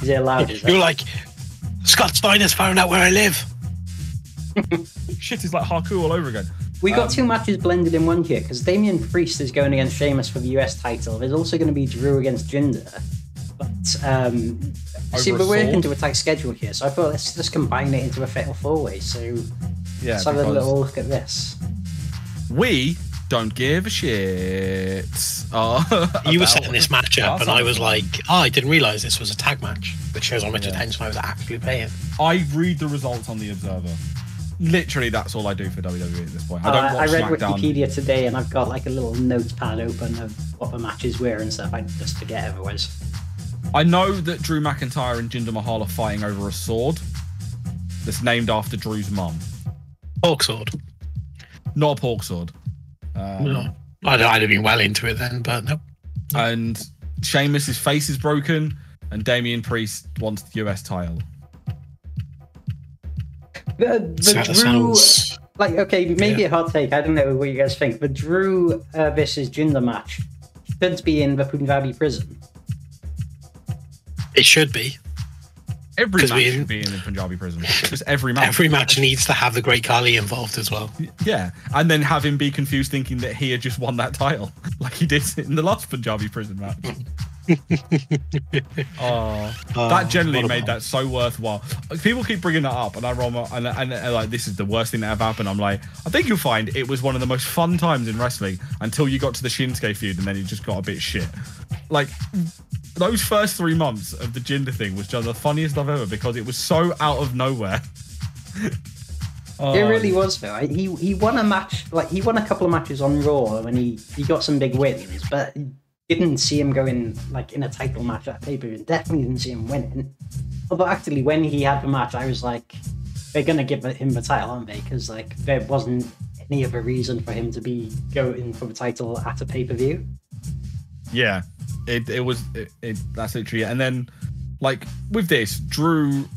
Is it allowed? Is You're like, Scott Steiner's found out where I live. Shit is like Haku all over again. We got two matches blended in one here because Damian Priest is going against Sheamus for the US title. There's also going to be Drew against Jinder. But see, we're working to a tight schedule here, so I thought let's just combine it into a fatal four-way. So let's have a little look at this. We don't give a shit. You were setting this match up, and I was like, I didn't realise this was a tag match, which shows how much attention I was actually paying. I read the results on the Observer. Literally, that's all I do for WWE at this point. I don't watch read SmackDown. Wikipedia today, and I've got like a little notepad open of what the matches were and stuff. I just forget otherwise. I know that Drew McIntyre and Jinder Mahal are fighting over a sword that's named after Drew's mum. Pork sword. Not a pork sword. No. I'd have been well into it then, but no. And Sheamus' face is broken, and Damian Priest wants the US title. The Drew, like, okay, maybe a hot take. I don't know what you guys think. The Drew versus Jinder match should be in the Punjabi prison. It should be. Every match should be in the Punjabi prison. Just every match. Every match needs to have the Great Khali involved as well. Yeah, and then have him be confused thinking that he had just won that title, like he did in the last Punjabi prison match. That generally made that so worthwhile. People keep bringing that up, and and like, this is the worst thing that ever happened. I'm like, I think you'll find it was one of the most fun times in wrestling until you got to the Shinsuke feud, and then it just got a bit shit. Like, those first 3 months of the Jinder thing was just the funniest I've ever, because it was so out of nowhere. It really was, though. He won a match, like he won a couple of matches on Raw when he got some big wins, but didn't see him going like in a title match at pay-per-view. Definitely didn't see him winning. Although actually, when he had the match, I was like, they're gonna give him the title, aren't they? Because like there wasn't any other reason for him to be going for the title at a pay-per-view. Yeah, it was that's literally it. And then like with this, Drew's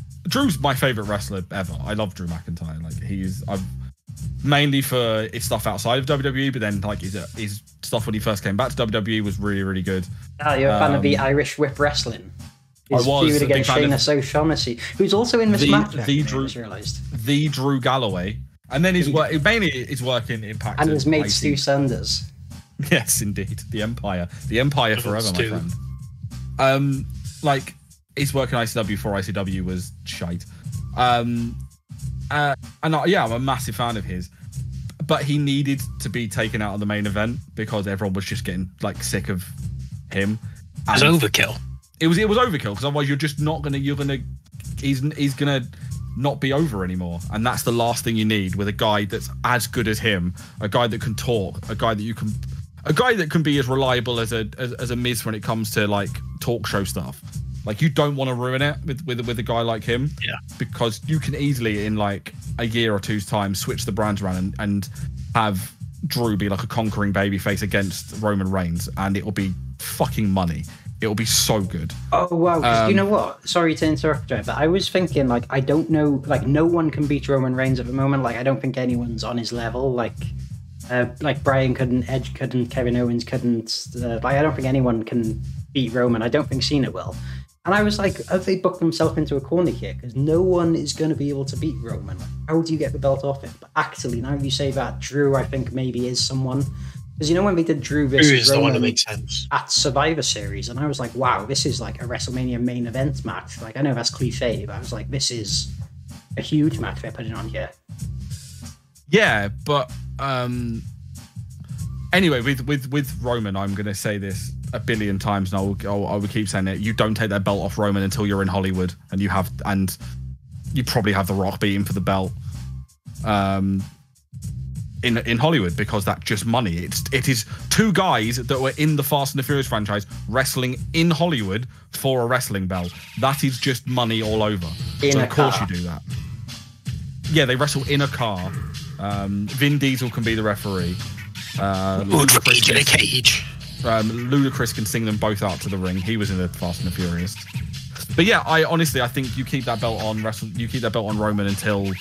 my favorite wrestler ever. I love Drew McIntyre. Like I've mainly for his stuff outside of WWE, but then like his stuff when he first came back to WWE was really, really good. Oh, you're a fan of the Irish Whip Wrestling. His feud against Sheamus O'Shaughnessy, who's also in this match. The Drew Galloway, and then mainly his work in Impact and his mate Stu Sanders. Yes, indeed, the Empire forever, my friend. Like his work in ICW before ICW was shite. I'm a massive fan of his, but he needed to be taken out of the main event because everyone was just getting like sick of him. It was overkill. It was overkill, because otherwise you're just not gonna. He's gonna not be over anymore, and that's the last thing you need with a guy that's as good as him, a guy that can talk, a guy that can be as reliable as a Miz when it comes to like talk show stuff. Like, you don't want to ruin it with a guy like him, because you can easily in like a year or two's time switch the brands around and have Drew be like a conquering babyface against Roman Reigns, and it will be fucking money. It will be so good. Oh wow! 'Cause you know what? Sorry to interrupt, but I was thinking like, I don't know, like no one can beat Roman Reigns at the moment. Like I don't think anyone's on his level. Like Bryan couldn't, Edge couldn't, Kevin Owens couldn't. I don't think anyone can beat Roman. I don't think Cena will. And I was like, have they booked themselves into a corner here? Because no one is going to be able to beat Roman. Like, how do you get the belt off him? But actually, now you say that, Drew, I think maybe is someone. Because you know when they did Drew versus Roman at Survivor Series, and I was like, wow, this is like a WrestleMania main event match. Like, I know that's cliche, but I was like, this is a huge match they're putting on here. Yeah, but anyway, with Roman, I'm going to say this a billion times, and I will keep saying it. You don't take that belt off Roman until you're in Hollywood, and you probably have The Rock beating for the belt in Hollywood, because that's just money. It is two guys that were in the Fast and the Furious franchise wrestling in Hollywood for a wrestling belt. That is just money all over. So of course you do that. Yeah, they wrestle in a car. Vin Diesel can be the referee. Ludacris in a cage. Ludacris can sing them both out to the ring. He was in the Fast and the Furious. But yeah, I think you keep that belt on Roman until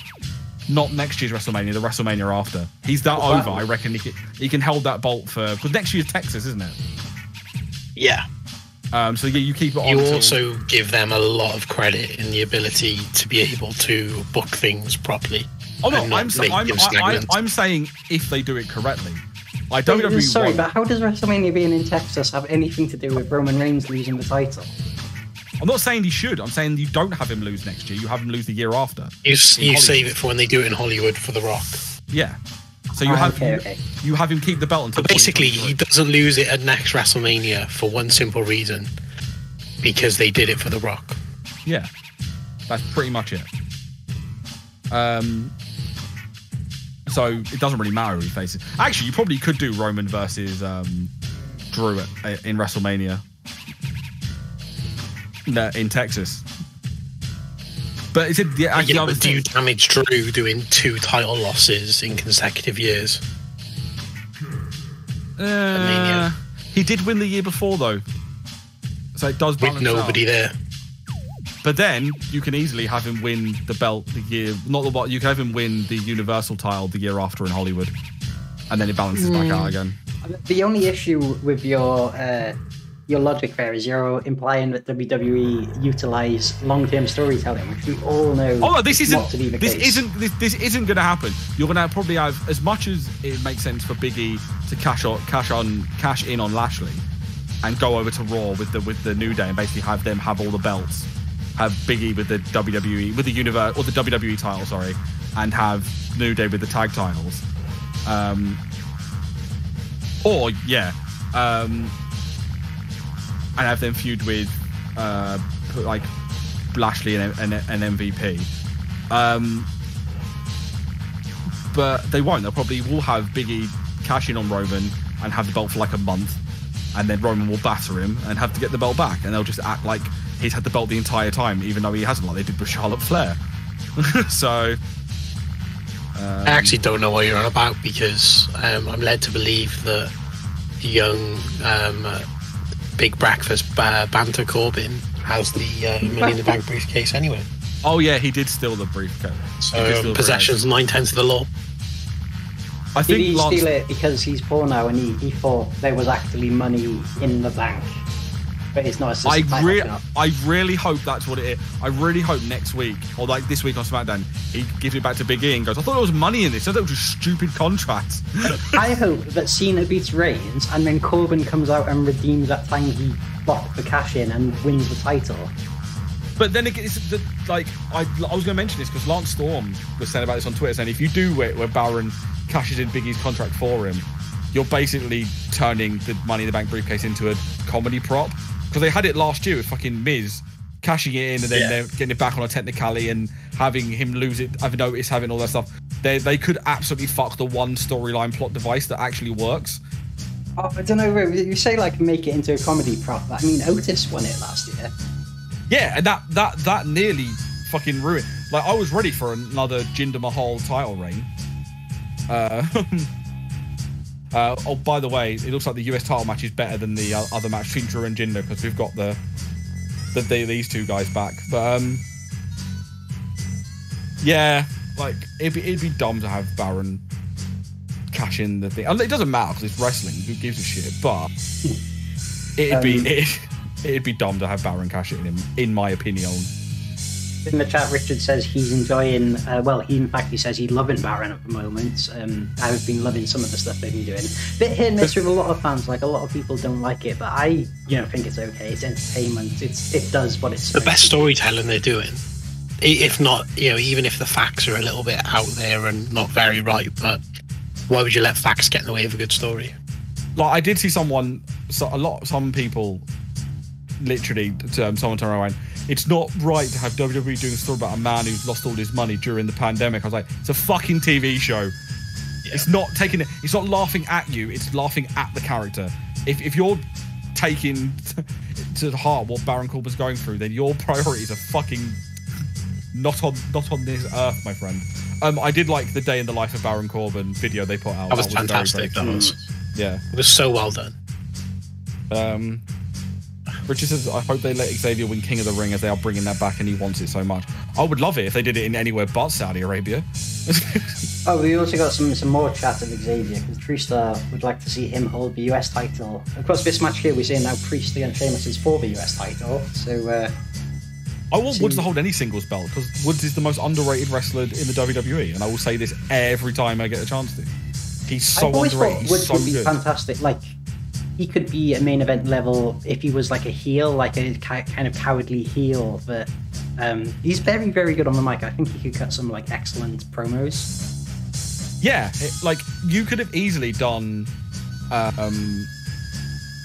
not next year's WrestleMania, the WrestleMania after. He's that over. I reckon he can hold that belt for, because next year's Texas, isn't it? Yeah. So yeah, you keep it on. You also give them a lot of credit in the ability to be able to book things properly. Oh no, I'm saying if they do it correctly. But how does WrestleMania being in Texas have anything to do with Roman Reigns losing the title? I'm not saying he should. I'm saying you don't have him lose next year. You have him lose the year after. You save it for when they do it in Hollywood for The Rock. Yeah. So you have him keep the belt until. But basically, he doesn't lose it at next WrestleMania for one simple reason: because they did it for The Rock. Yeah, that's pretty much it. So it doesn't really matter who he faces. Actually, you probably could do Roman versus Drew in WrestleMania in Texas. But is it do you damage Drew doing 2 title losses in consecutive years? He did win the year before though, so it does balance with nobody out. There. But then you can easily have him win the belt the year, you can have him win the Universal title the year after in Hollywood, and then it balances back out again. The only issue with your logic there is you're implying that WWE utilize long-term storytelling, which we all know. Oh no, this isn't going to happen. You're going to probably have, as much as it makes sense for Big E to cash in on Lashley, and go over to Raw with the New Day and basically have them have all the belts. Have Big E with the WWE, with the Universe, or the WWE title, sorry, and have New Day with the tag titles. And have them feud with like Lashley and MVP. But they won't. They'll probably will have Big E cash in on Roman and have the belt for like a month, and then Roman will batter him and have to get the belt back, and they'll just act like he's had the belt the entire time, even though he hasn't, like they did with Charlotte Flair. So I actually don't know what you're on about, because I'm led to believe that young Big Breakfast Banter Corbin has the Money in the Bank briefcase anyway. Oh yeah, he did steal the briefcase. So possession's 9/10 of the law. I think did he steal it because he's poor now and he thought there was actually money in the bank? But it's not a I really hope that's what it is. I really hope next week, or like this week on SmackDown, he gives it back to Big E and goes, I thought there was money in this. I thought it was just stupid contracts. I hope that Cena beats Reigns and then Corbin comes out and redeems that time he blocked the cash in and wins the title. But then again, I was going to mention this because Lance Storm was saying about this on Twitter, saying if you do it where Baron cashes in Big E's contract for him, you're basically turning the Money in the Bank briefcase into a comedy prop. Because they had it last year with fucking Miz cashing it in and then getting it back on a technicality and having him lose it, I've noticed, having all that stuff. They could absolutely fuck the one storyline plot device that actually works. Oh, I don't know, you say like make it into a comedy prop. I mean, Otis won it last year. Yeah, and that nearly fucking ruined. Like, I was ready for another Jinder Mahal title reign. Oh, by the way, it looks like the US title match is better than the other match between Drew and Jinder, because we've got these two guys back. But yeah, like it'd be dumb to have Baron cash in the thing. I mean, it doesn't matter because it's wrestling. Who gives a shit? But it'd be dumb to have Baron cash it in my opinion. In the chat, Richard says he's enjoying. He says he's loving Baron at the moment. I've been loving some of the stuff they've been doing. Bit hit and miss with a lot of fans. Like, a lot of people don't like it, but I, think it's okay. It's entertainment. It does what it's. The best storytelling they're doing. If not, even if the facts are a little bit out there and not very right, but why would you let facts get in the way of a good story? Like, I did see some people, literally, someone turn around. It's not right to have WWE doing a story about a man who's lost all his money during the pandemic. I was like, it's a fucking TV show. Yeah. It's not laughing at you, it's laughing at the character. If you're taking to the heart what Baron Corbin's going through, then your priorities are fucking not on this earth, my friend. I did like the Day in the Life of Baron Corbin video they put out. That was fantastic. Yeah. It was so well done. Richard says, I hope they let Xavier win King of the Ring as they are bringing that back and he wants it so much. I would love it if they did it in anywhere but Saudi Arabia. Oh, we also got some more chat of Xavier, because TrueStar would like to see him hold the US title. Of course, this match here we're seeing now Priestley and Sheamus is for the US title, so... I want Woods to hold any singles belt, because Woods is the most underrated wrestler in the WWE, and I will say this every time I get a chance to. He's so underrated, he's so good. Woods would be fantastic, like... He could be a main event level if he was like a heel, like a kind of cowardly heel, but he's very, very good on the mic. I think he could cut some like excellent promos. Yeah, like you could have easily done.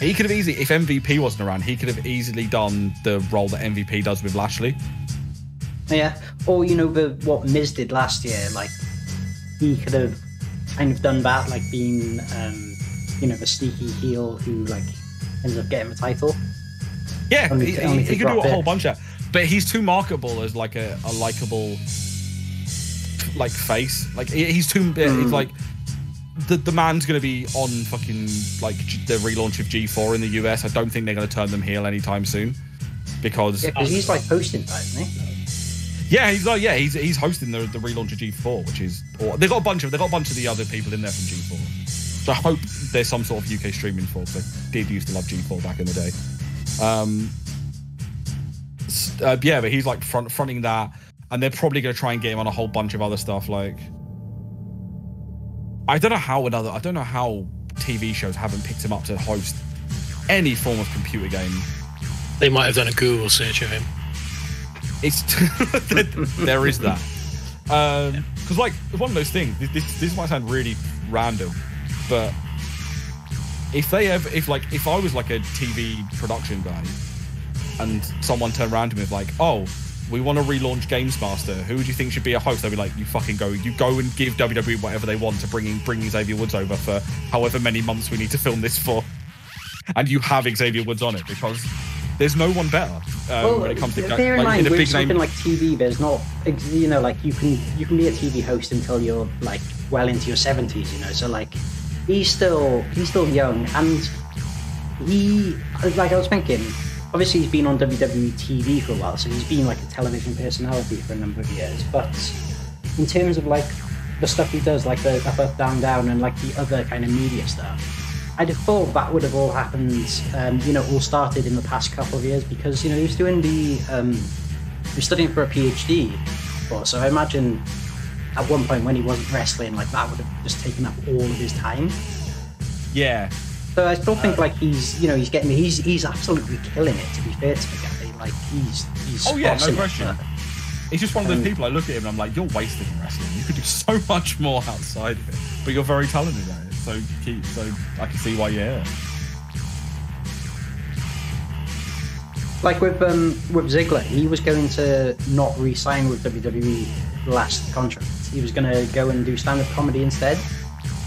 He could have easily, if MVP wasn't around, he could have easily done the role that MVP does with Lashley. Yeah, or you know what Miz did last year, like he could have kind of done that, like being. You know, the sneaky heel who like ends up getting the title. Yeah, he could do a whole bunch of, but he's too marketable as like a likable like face. Like he's too. It's like the man's gonna be on fucking like the relaunch of G4 in the US. I don't think they're gonna turn them heel anytime soon because he's like hosting that, isn't he? Yeah, he's hosting the relaunch of G4, which is. Or they've got a bunch of the other people in there from G4. So I hope there's some sort of UK streaming for, because I did used to love G4 back in the day. Yeah, but he's like fronting that, and they're probably going to try and get him on a whole bunch of other stuff. Like, I don't know how TV shows haven't picked him up to host any form of computer game. They might have done a Google search of him. It's there is that. Because like it's one of those things. This might sound really random. But if I was like a TV production guy and someone turned around to me with like, oh, we want to relaunch Games Master, who do you think should be a host? They'd be like, you go and give WWE whatever they want to bring Xavier Woods over for however many months we need to film this for. And you have Xavier Woods on it because there's no one better when it comes to bear in mind, with something like TV, there's not, you know, like you can be a TV host until you're like well into your 70s, you know, so like he's still young, and he, like I was thinking, obviously he's been on WWE TV for a while, so he's been like a television personality for a number of years, but in terms of like the stuff he does, like the up, down, down, and like the other kind of media stuff, I'd have thought that would have all happened, you know, all started in the past couple of years, because, you know, he was doing he was studying for a PhD, so I imagine at one point when he wasn't wrestling, like that would have just taken up all of his time. Yeah. So I still think like he's absolutely killing it, to be fair to the guy. Like he's oh yeah, no question. It's just one of those people I look at him and I'm like, you're wasted in wrestling. You could do so much more outside of it, but you're very talented at it. So I can see why you're here. Like with Ziggler, he was going to not re-sign with WWE last contract. He was going to go and do stand-up comedy instead.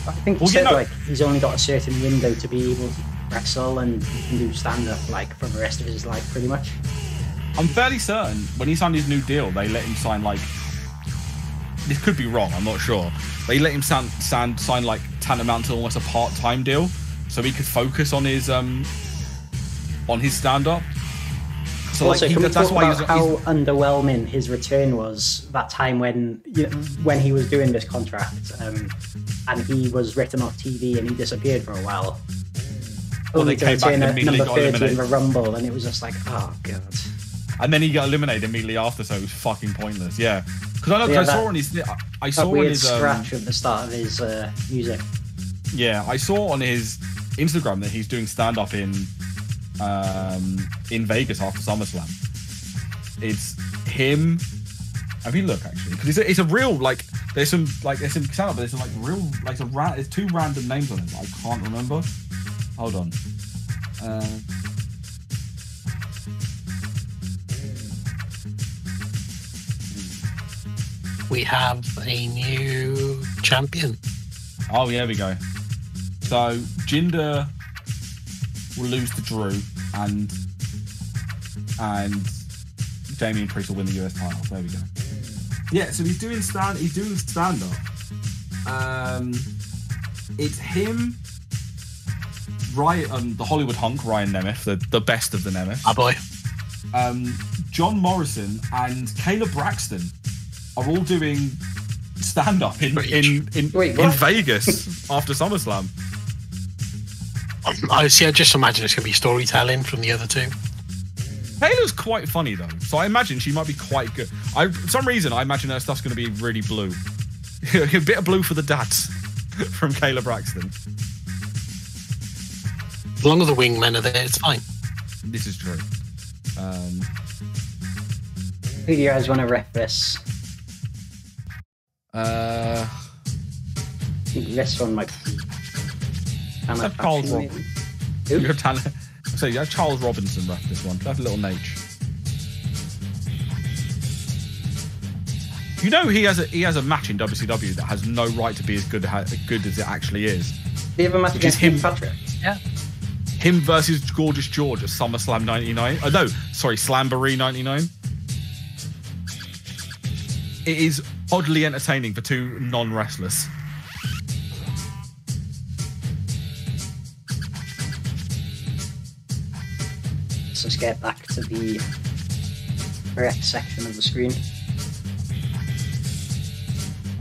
I think he said like he's only got a certain window to be able to wrestle, and he can do stand-up like for the rest of his life, pretty much. I'm fairly certain when he signed his new deal, they let him sign like. This could be wrong, I'm not sure. They let him sign like tantamount to almost a part-time deal, so he could focus on his stand-up. So also, like, that's why how underwhelming his return was that time when he was doing this contract, and he was written off TV and he disappeared for a while. Well, they came back and immediately got eliminated in the Rumble, and it was just like, oh god. And then he got eliminated immediately after, so it was fucking pointless. Yeah, because I know I saw on his scratch at the start of his music. Yeah, I saw on his Instagram that he's doing stand-up in Vegas after SummerSlam. It's him. Have you look actually? Because it's a real like. There's some stand-up, but there's some like real like there's two random names on it that I can't remember. Hold on. We have a new champion. Oh, yeah, we go. So Jinder will lose to Drew, and Damian Priest will win the US title. There we go. Yeah, so he's doing stand up. It's him the Hollywood hunk, Ryan Nemeth, the best of the Nemeth. Ah, boy. John Morrison and Kayla Braxton are all doing stand-up in Vegas after SummerSlam. I just imagine it's going to be storytelling from the other two. Kayla's quite funny though, so I imagine she might be quite good. For some reason, I imagine her stuff's going to be really blue. A bit of blue for the dads from Kayla Braxton. As long as the wingmen are there, it's fine. This is true. Who do you guys want to ref this? I think this one might be... Charles Robinson. So you have Charles Robinson ref this one. That's a little Nate. You know he has a match in WCW that has no right to be as good as it actually is. Do you have a match against him, Patrick? Yeah. Him versus Gorgeous George at SummerSlam 99. Oh no, sorry, Slamboree 99. It is oddly entertaining for two non-wrestlers. Let's just get back to the correct section of the screen.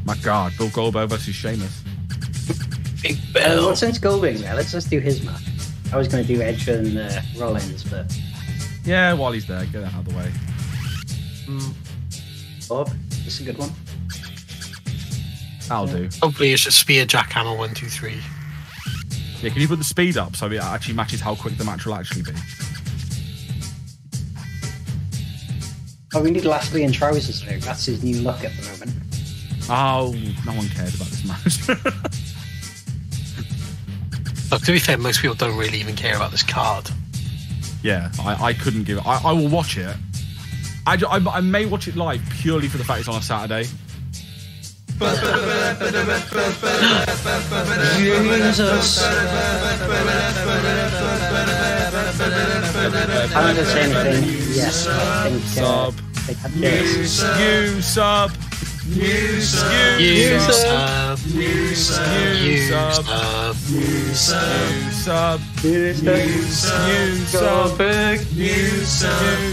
My God, Bill Goldberg versus Sheamus. Big Bill. Well, since Goldberg's there, let's just do his match. I was going to do Edge and Rollins, but... Yeah, while he's there, get it out of the way. Bob, this is a good one. That'll do. Hopefully it's a spear jackhammer 1, 2, 3. Yeah, can you put the speed up so it actually matches how quick the match will actually be? Oh, we need Lashley in trousers though. That's his new look at the moment. Oh, no one cares about this match. Look, to be fair, most people don't really even care about this card. Yeah, I couldn't give it. I will watch it. I may watch it live purely for the fact it's on a Saturday. Jesus. I'm going to say anything. Yes, I think... Sub. You sub. You sub. You sub. You sub. You sub. You sub. You sub. You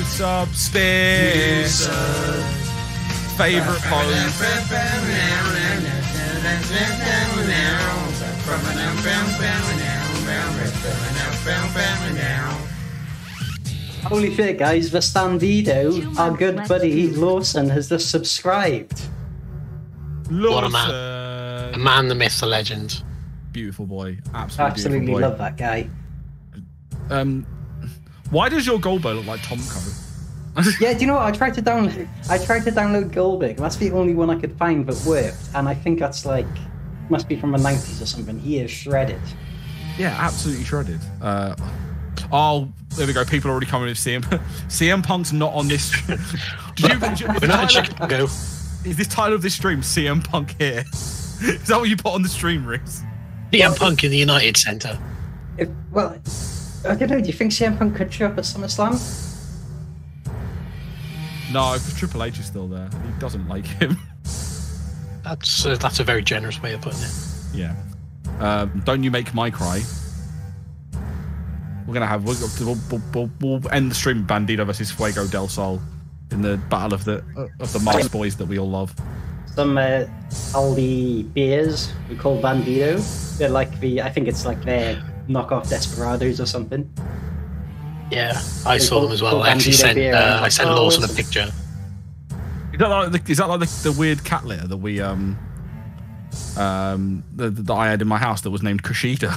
sub. Spear. Favorite pose. Holy shit, guys, the Standido, our good buddy Lawson, has just subscribed. What a man. The man, the myth, the legend. Beautiful boy. Absolutely beautiful boy. Love that guy. Why does your Goldberg look like Tomko? Yeah, do you know what? I tried to download Goldberg. That's the only one I could find that worked. And I think that's like, must be from the 90s or something. He is shredded. Yeah, absolutely shredded. Oh, there we go. People are already coming with CM Punk's not on this. We're not in Chicago. Is this title of this stream CM Punk here? Is that what you put on the stream, Reese? CM Punk in the United Center. Well, I don't know. Do you think CM Punk could show up at SummerSlam? No, because Triple H is still there. He doesn't like him. That's a very generous way of putting it. Yeah. Don't you make my cry. We're gonna have we'll end the stream with Bandido versus Fuego del Sol in the battle of the Mars boys that we all love. Some Aldi beers we call Bandido. They're like I think it's like their knockoff Desperados or something. Yeah, I saw them as well. I actually sent Lawson a picture. Is that like the weird cat litter that we that I had in my house that was named Kushida?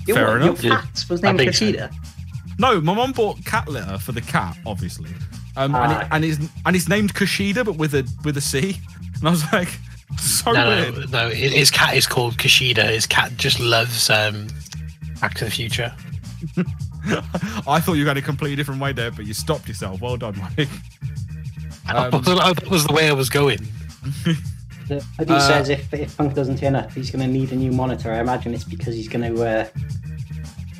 Fair enough. Your cat was named Kushida. No, my mum bought cat litter for the cat, obviously, and it's named Kushida, but with a C. And I was like, so weird. No, his cat is called Kushida. His cat just loves Back to the Future. I thought you were going a completely different way there, but you stopped yourself. Well done, Mike. That was the way I was going. Eddie says if Punk doesn't turn up, he's going to need a new monitor. I imagine it's because he's going to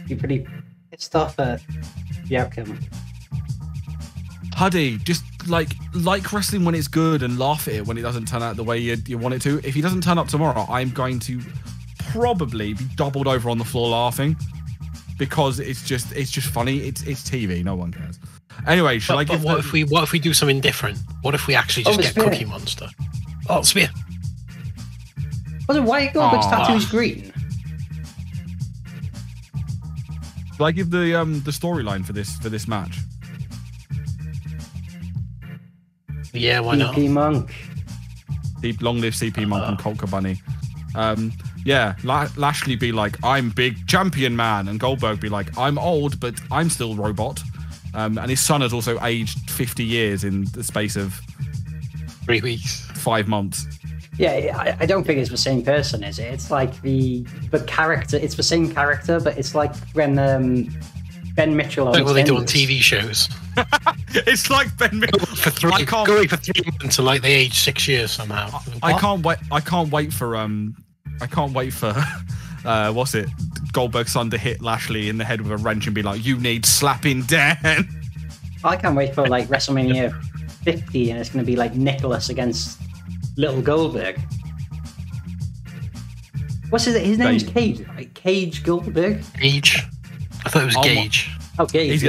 be pretty pissed off at the outcome. Huddy, just like wrestling when it's good and laugh at it when it doesn't turn out the way you want it to. If he doesn't turn up tomorrow, I'm going to probably be doubled over on the floor laughing because it's just funny. It's TV. No one cares. Anyway, shall I give? What if we do something different? What if we actually just get Cookie Monster? Oh, Spear. Why are Goldberg's tattoos green? Shall I give the storyline for this match? Yeah, why not? CP Monk. Long live CP Monk and Colt Cabani. Lashley be like, I'm big champion man, and Goldberg be like, I'm old, but I'm still robot. And his son has also aged 50 years in the space of 3 weeks, 5 months. Yeah, I don't think it's the same person, is it? It's like the character. It's the same character, but it's like when Ben Mitchell. Like what they do on TV shows. It's like Ben Mitchell going for 3 months, and like they age 6 years somehow. I can't wait for what's it? Goldberg's son to hit Lashley in the head with a wrench and be like, "You need slapping Dan." I can't wait for like WrestleMania 50, and it's going to be like Nicholas against Little Goldberg. What's his name's Cage, right? Cage Goldberg. Gage. I thought it was Gage. Oh, Gage.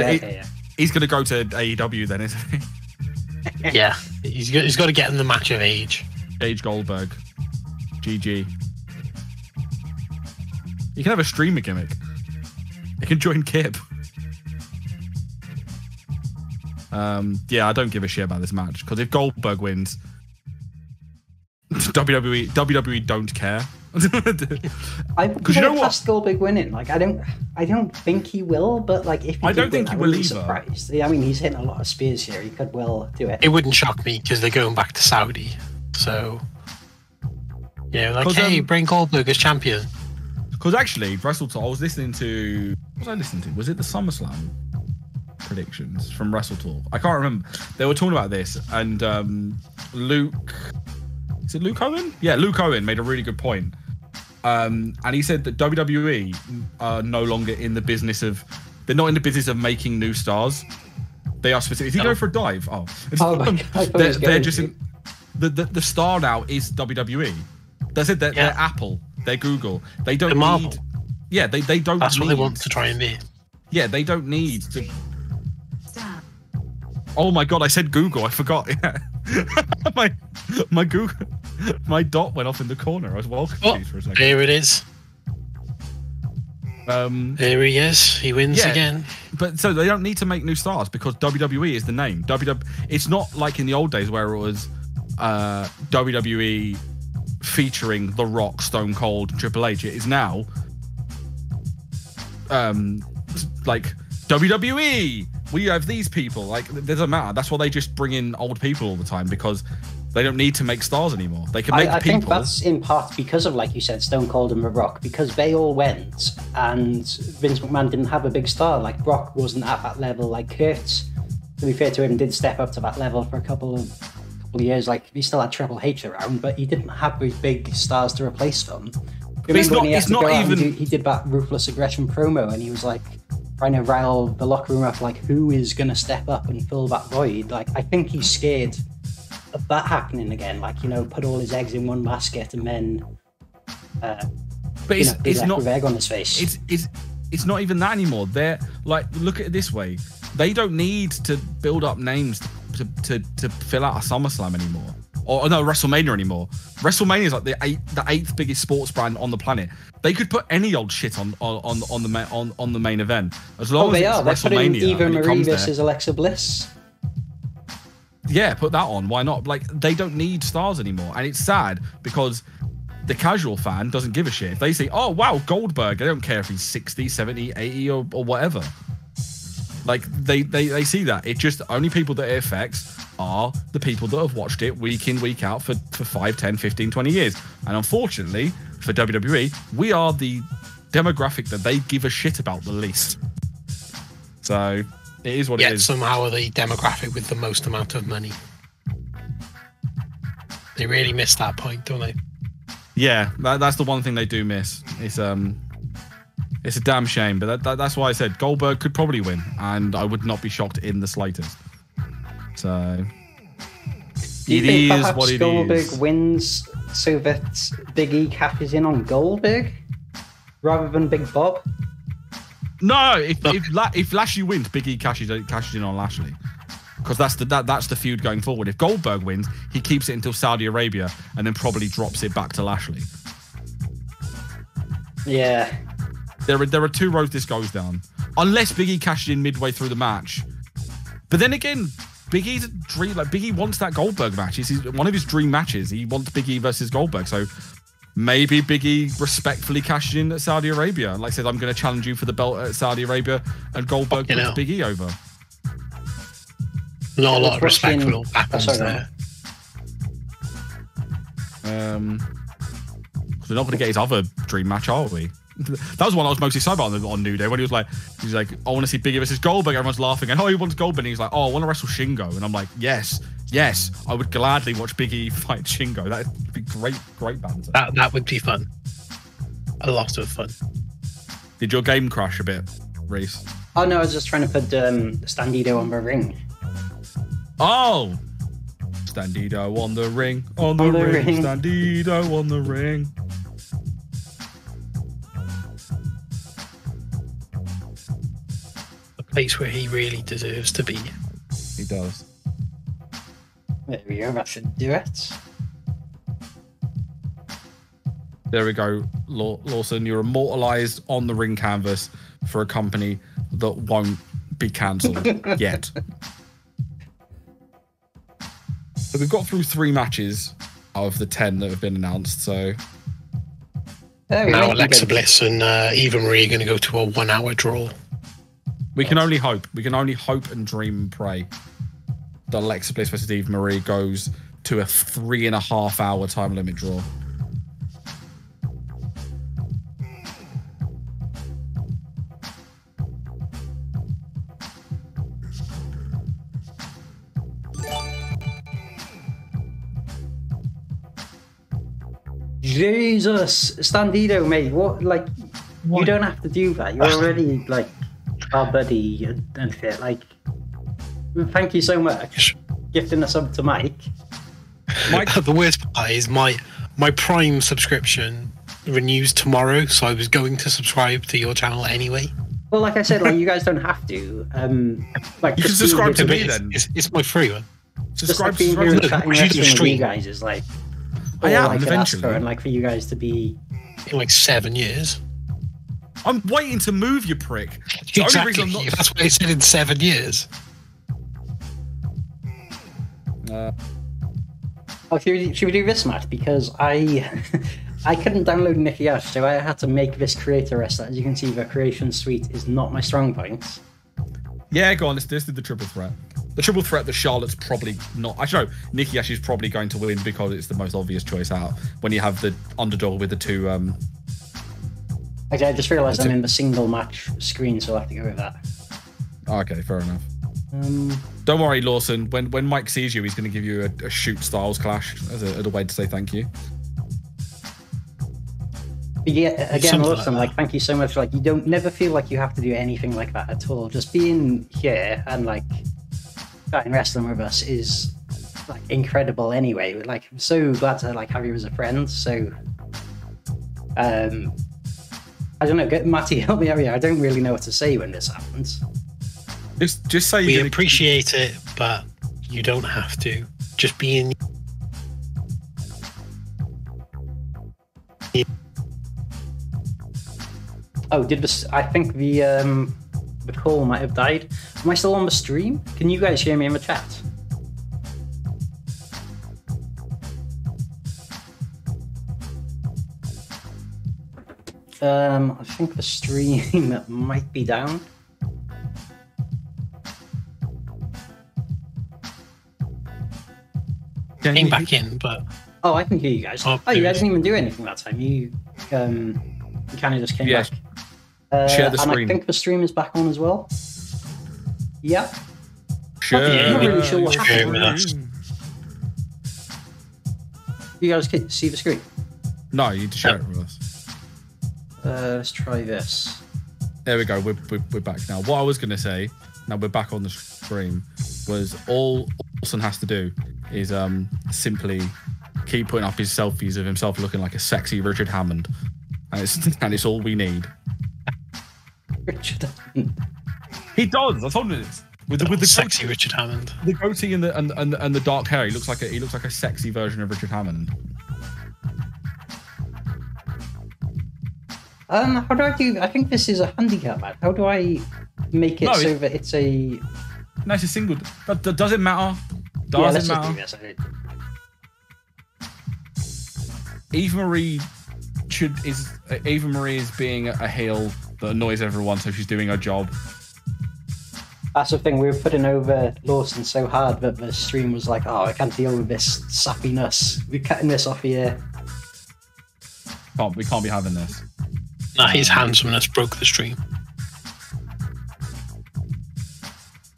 He's going to go to AEW then, isn't he? Yeah, he's got to get in the match of age. Gage Goldberg. GG. You can have a streamer gimmick. You can join Kip. I don't give a shit about this match because if Goldberg wins, WWE don't care. I trust Goldberg winning. Like I don't think he will, but like if he I don't think he will either. Surprised. I mean, he's hitting a lot of spears here. He could well do it. It wouldn't shock me because they're going back to Saudi. So bring Goldberg as champion. Because actually, WrestleTalk, I was listening to. What was I listening to? Was it the SummerSlam predictions from WrestleTalk? I can't remember. They were talking about this, and Luke. Is it Luke Owen? Yeah, Luke Owen made a really good point. And he said that WWE are no longer in the business of. They're not in the business of making new stars. They are specific. If you go for a dive, they're just in. The star now is WWE. That's it. They're Apple. They're Google. They don't need. Yeah, they don't. That's what they want to try and be. Yeah, they don't need to. Oh my god! I said Google. I forgot. Yeah, my Google, my dot went off in the corner. I was well confused for a second. Here it is. There he is. He wins again. But so they don't need to make new stars because WWE is the name. It's not like in the old days where it was WWE featuring The Rock, Stone Cold, and Triple H. It is now like WWE. We have these people. Like it doesn't matter. That's why they just bring in old people all the time because they don't need to make stars anymore. They can make people. I think that's in part because of, like you said, Stone Cold and The Rock, because they all went and Vince McMahon didn't have a big star. Like Brock wasn't at that level. Like Kurt, to be fair to him, did step up to that level for a couple of years. Like he still had Triple H around, but he didn't have those big stars to replace them. Remember when he did that Ruthless Aggression promo and he was like trying to rile the locker room up, like who is going to step up and fill that void? Like I think he's scared of that happening again. Like put all his eggs in one basket and then but it's not with egg on his face. It's not even that anymore. They're like, look at it this way: they don't need to build up names to fill out a SummerSlam anymore, or no, WrestleMania anymore. WrestleMania is like the eighth biggest sports brand on the planet. They could put any old shit on the main event as long as it's WrestleMania. Eva Marie versus Alexa Bliss. Yeah, put that on. Why not? Like they don't need stars anymore, and it's sad because the casual fan doesn't give a shit. If they say, "Oh wow, Goldberg," they don't care if he's 60, 70, 80 or whatever. Like they see that. It just only people that it affects are the people that have watched it week in, week out for 5, 10, 15, 20 years. And unfortunately for WWE, we are the demographic that they give a shit about the least. So it is what it is. Somehow are the demographic with the most amount of money. They really miss that point, don't they? Yeah, that's the one thing they do miss. It's a damn shame, but that's why I said Goldberg could probably win, and I would not be shocked in the slightest. So do you think perhaps Goldberg wins so that Big E cashes in on Goldberg? rather than Big Bob? No, if Lashley wins, Big E cashes in on Lashley. Because that's the feud going forward. If Goldberg wins, he keeps it until Saudi Arabia and then probably drops it back to Lashley. Yeah. There are two roads this goes down. Unless Big E cashes in midway through the match. But then again, Big E's a dream. Like, Big E wants that Goldberg match. It's one of his dream matches. He wants Big E versus Goldberg. So maybe Big E respectfully cashes in at Saudi Arabia. Like I said, I'm going to challenge you for the belt at Saudi Arabia, and Goldberg puts Big E over. Not a lot of respectful happens there. We're not going to get his other dream match, are we? That was one I was most excited about on New Day, when he's like, I want to see Big E versus Goldberg. Everyone's laughing, and he wants Goldberg. And he's like, I want to wrestle Shingo, and I'm like, yes, I would gladly watch Big E fight Shingo. That'd be great banter. That would be fun. A lot of fun. Did your game crash a bit, Reese? Oh no, I was just trying to put Standito on the ring. Oh, Standito on the ring, on the ring, Standito on the ring. A place where he really deserves to be. He does. There we go, that should do it. There we go, Lawson. You're immortalised on the ring canvas for a company that won't be cancelled yet. So we've got through 3 matches out of the 10 that have been announced. So now Alexa Bliss and Eva Marie are going to go to a 1-hour draw. We can only hope. We can only hope and dream and pray that Alexa Bliss versus Eva Marie goes to a 3.5-hour time limit draw. Jesus, Standito, mate. What? You don't have to do that. You're already like our buddy and shit. Like, thank you so much, gifting us up to Mike. The worst part is my Prime subscription renews tomorrow, so I was going to subscribe to your channel anyway. Well, like I said, you guys don't have to. You can subscribe to me then. It's my free one. Subscribe to me. You guys is like. I am eventually, and for you guys to be in like 7 years. I'm waiting to move, you prick. Exactly. That's what I said, in 7 years. Should we do this match? Because I couldn't download Nikki Ash, so I had to make this creator wrestler. As you can see, the creation suite is not my strong point. Yeah, go on. Let's do the triple threat. The triple threat that Charlotte's probably not. Actually, no, Nikki Ash is probably going to win because it's the most obvious choice out when you have the underdog with the two. Okay, I just realised I'm in the single match screen, so I'll have to go with that. Okay, fair enough. Don't worry, Lawson. When Mike sees you, he's going to give you a shoot styles clash as a way to say thank you. But yeah, again, Lawson, thank you so much. You don't never feel like you have to do anything like that at all. Just being here and starting wrestling with us is incredible. Anyway, I'm so glad to have you as a friend. So, I don't know, Matty, help me out here. I don't really know what to say when this happens. Just say we appreciate it, but you don't have to. Just being. Oh, I think the call might have died. Am I still on the stream? Can you guys hear me in the chat? I think the stream might be down. Came back in, but oh, I can hear you guys. Oh, you guys didn't even do anything that time. You kind of just came back. Share the screen. And I think the stream is back on as well. Yep. Sure. I'm not really sure what happened. You guys can see the screen? No, you need to share it with us. Let's try this. There we go. We're back now. What I was going to say, now we're back on the stream, was all Olsen has to do is simply keep putting up his selfies of himself looking like a sexy Richard Hammond. and it's all we need. Richard. He does. I told you this. With the sexy goatee, Richard Hammond. the goatee and the dark hair, he looks like a sexy version of Richard Hammond. How do I do? I think this is a handicap match. How do I make it so that it's a? No, it's a single. Does it matter? Let's just do this. Eva Marie is being a heel that annoys everyone, so she's doing her job. That's the thing. We were putting over Lawson so hard that the stream was like, "Oh, I can't deal with this sappiness. We're cutting this off here." We can't be having this. Nah, his handsomeness broke the stream.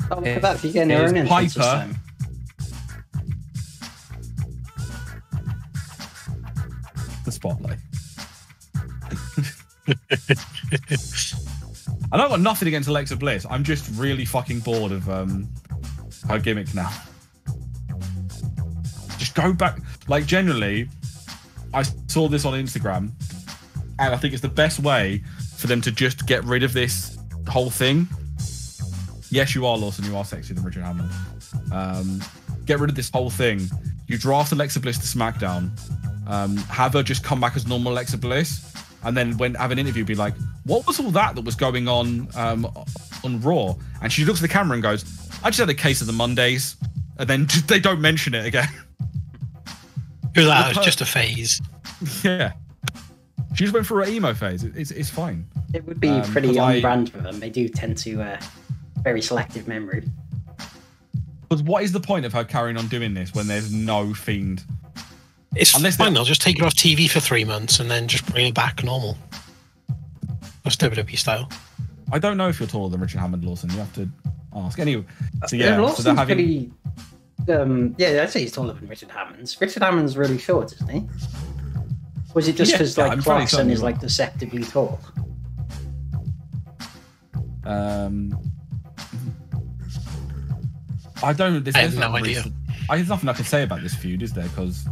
Oh, look at that! You're getting your own entrance this time. The spotlight. And I've got nothing against Alexa Bliss. I'm just really fucking bored of her gimmick now. Just go back. Like, generally, I saw this on Instagram, and I think it's the best way for them to just get rid of this whole thing. Yes, you are, Lawson. You are sexier than Richard Hammond. Get rid of this whole thing. You draft Alexa Bliss to SmackDown. Have her just come back as normal Alexa Bliss, and then when have an interview, be like, "What was all that was going on Raw?" And she looks at the camera and goes, "I just had a case of the Mondays," and then they don't mention it again. That was just a phase. Yeah, she just went through her emo phase. It's fine. It would be pretty on brand for them. They do tend to very selective memory. Because what is the point of her carrying on doing this when there's no Fiend? It's fine. They'll just take it off TV for 3 months and then just bring it back normal. That's WWE style. I don't know if you're taller than Richard Hammond, Lawson. You have to ask. Anyway, so Lawson's pretty. I'd say he's taller than Richard Hammond. Richard Hammond's really short, isn't he? Was it just because Clarkson is like deceptively tall? I don't. I have no idea. There's nothing I can say about this feud, is there? Because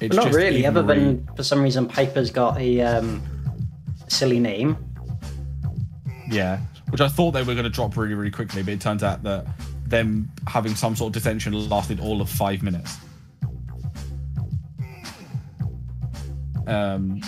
it's not just really, other than for some reason Piper's got a silly name. Yeah, which I thought they were going to drop really, really quickly, but it turns out that them having some sort of detention lasted all of 5 minutes. And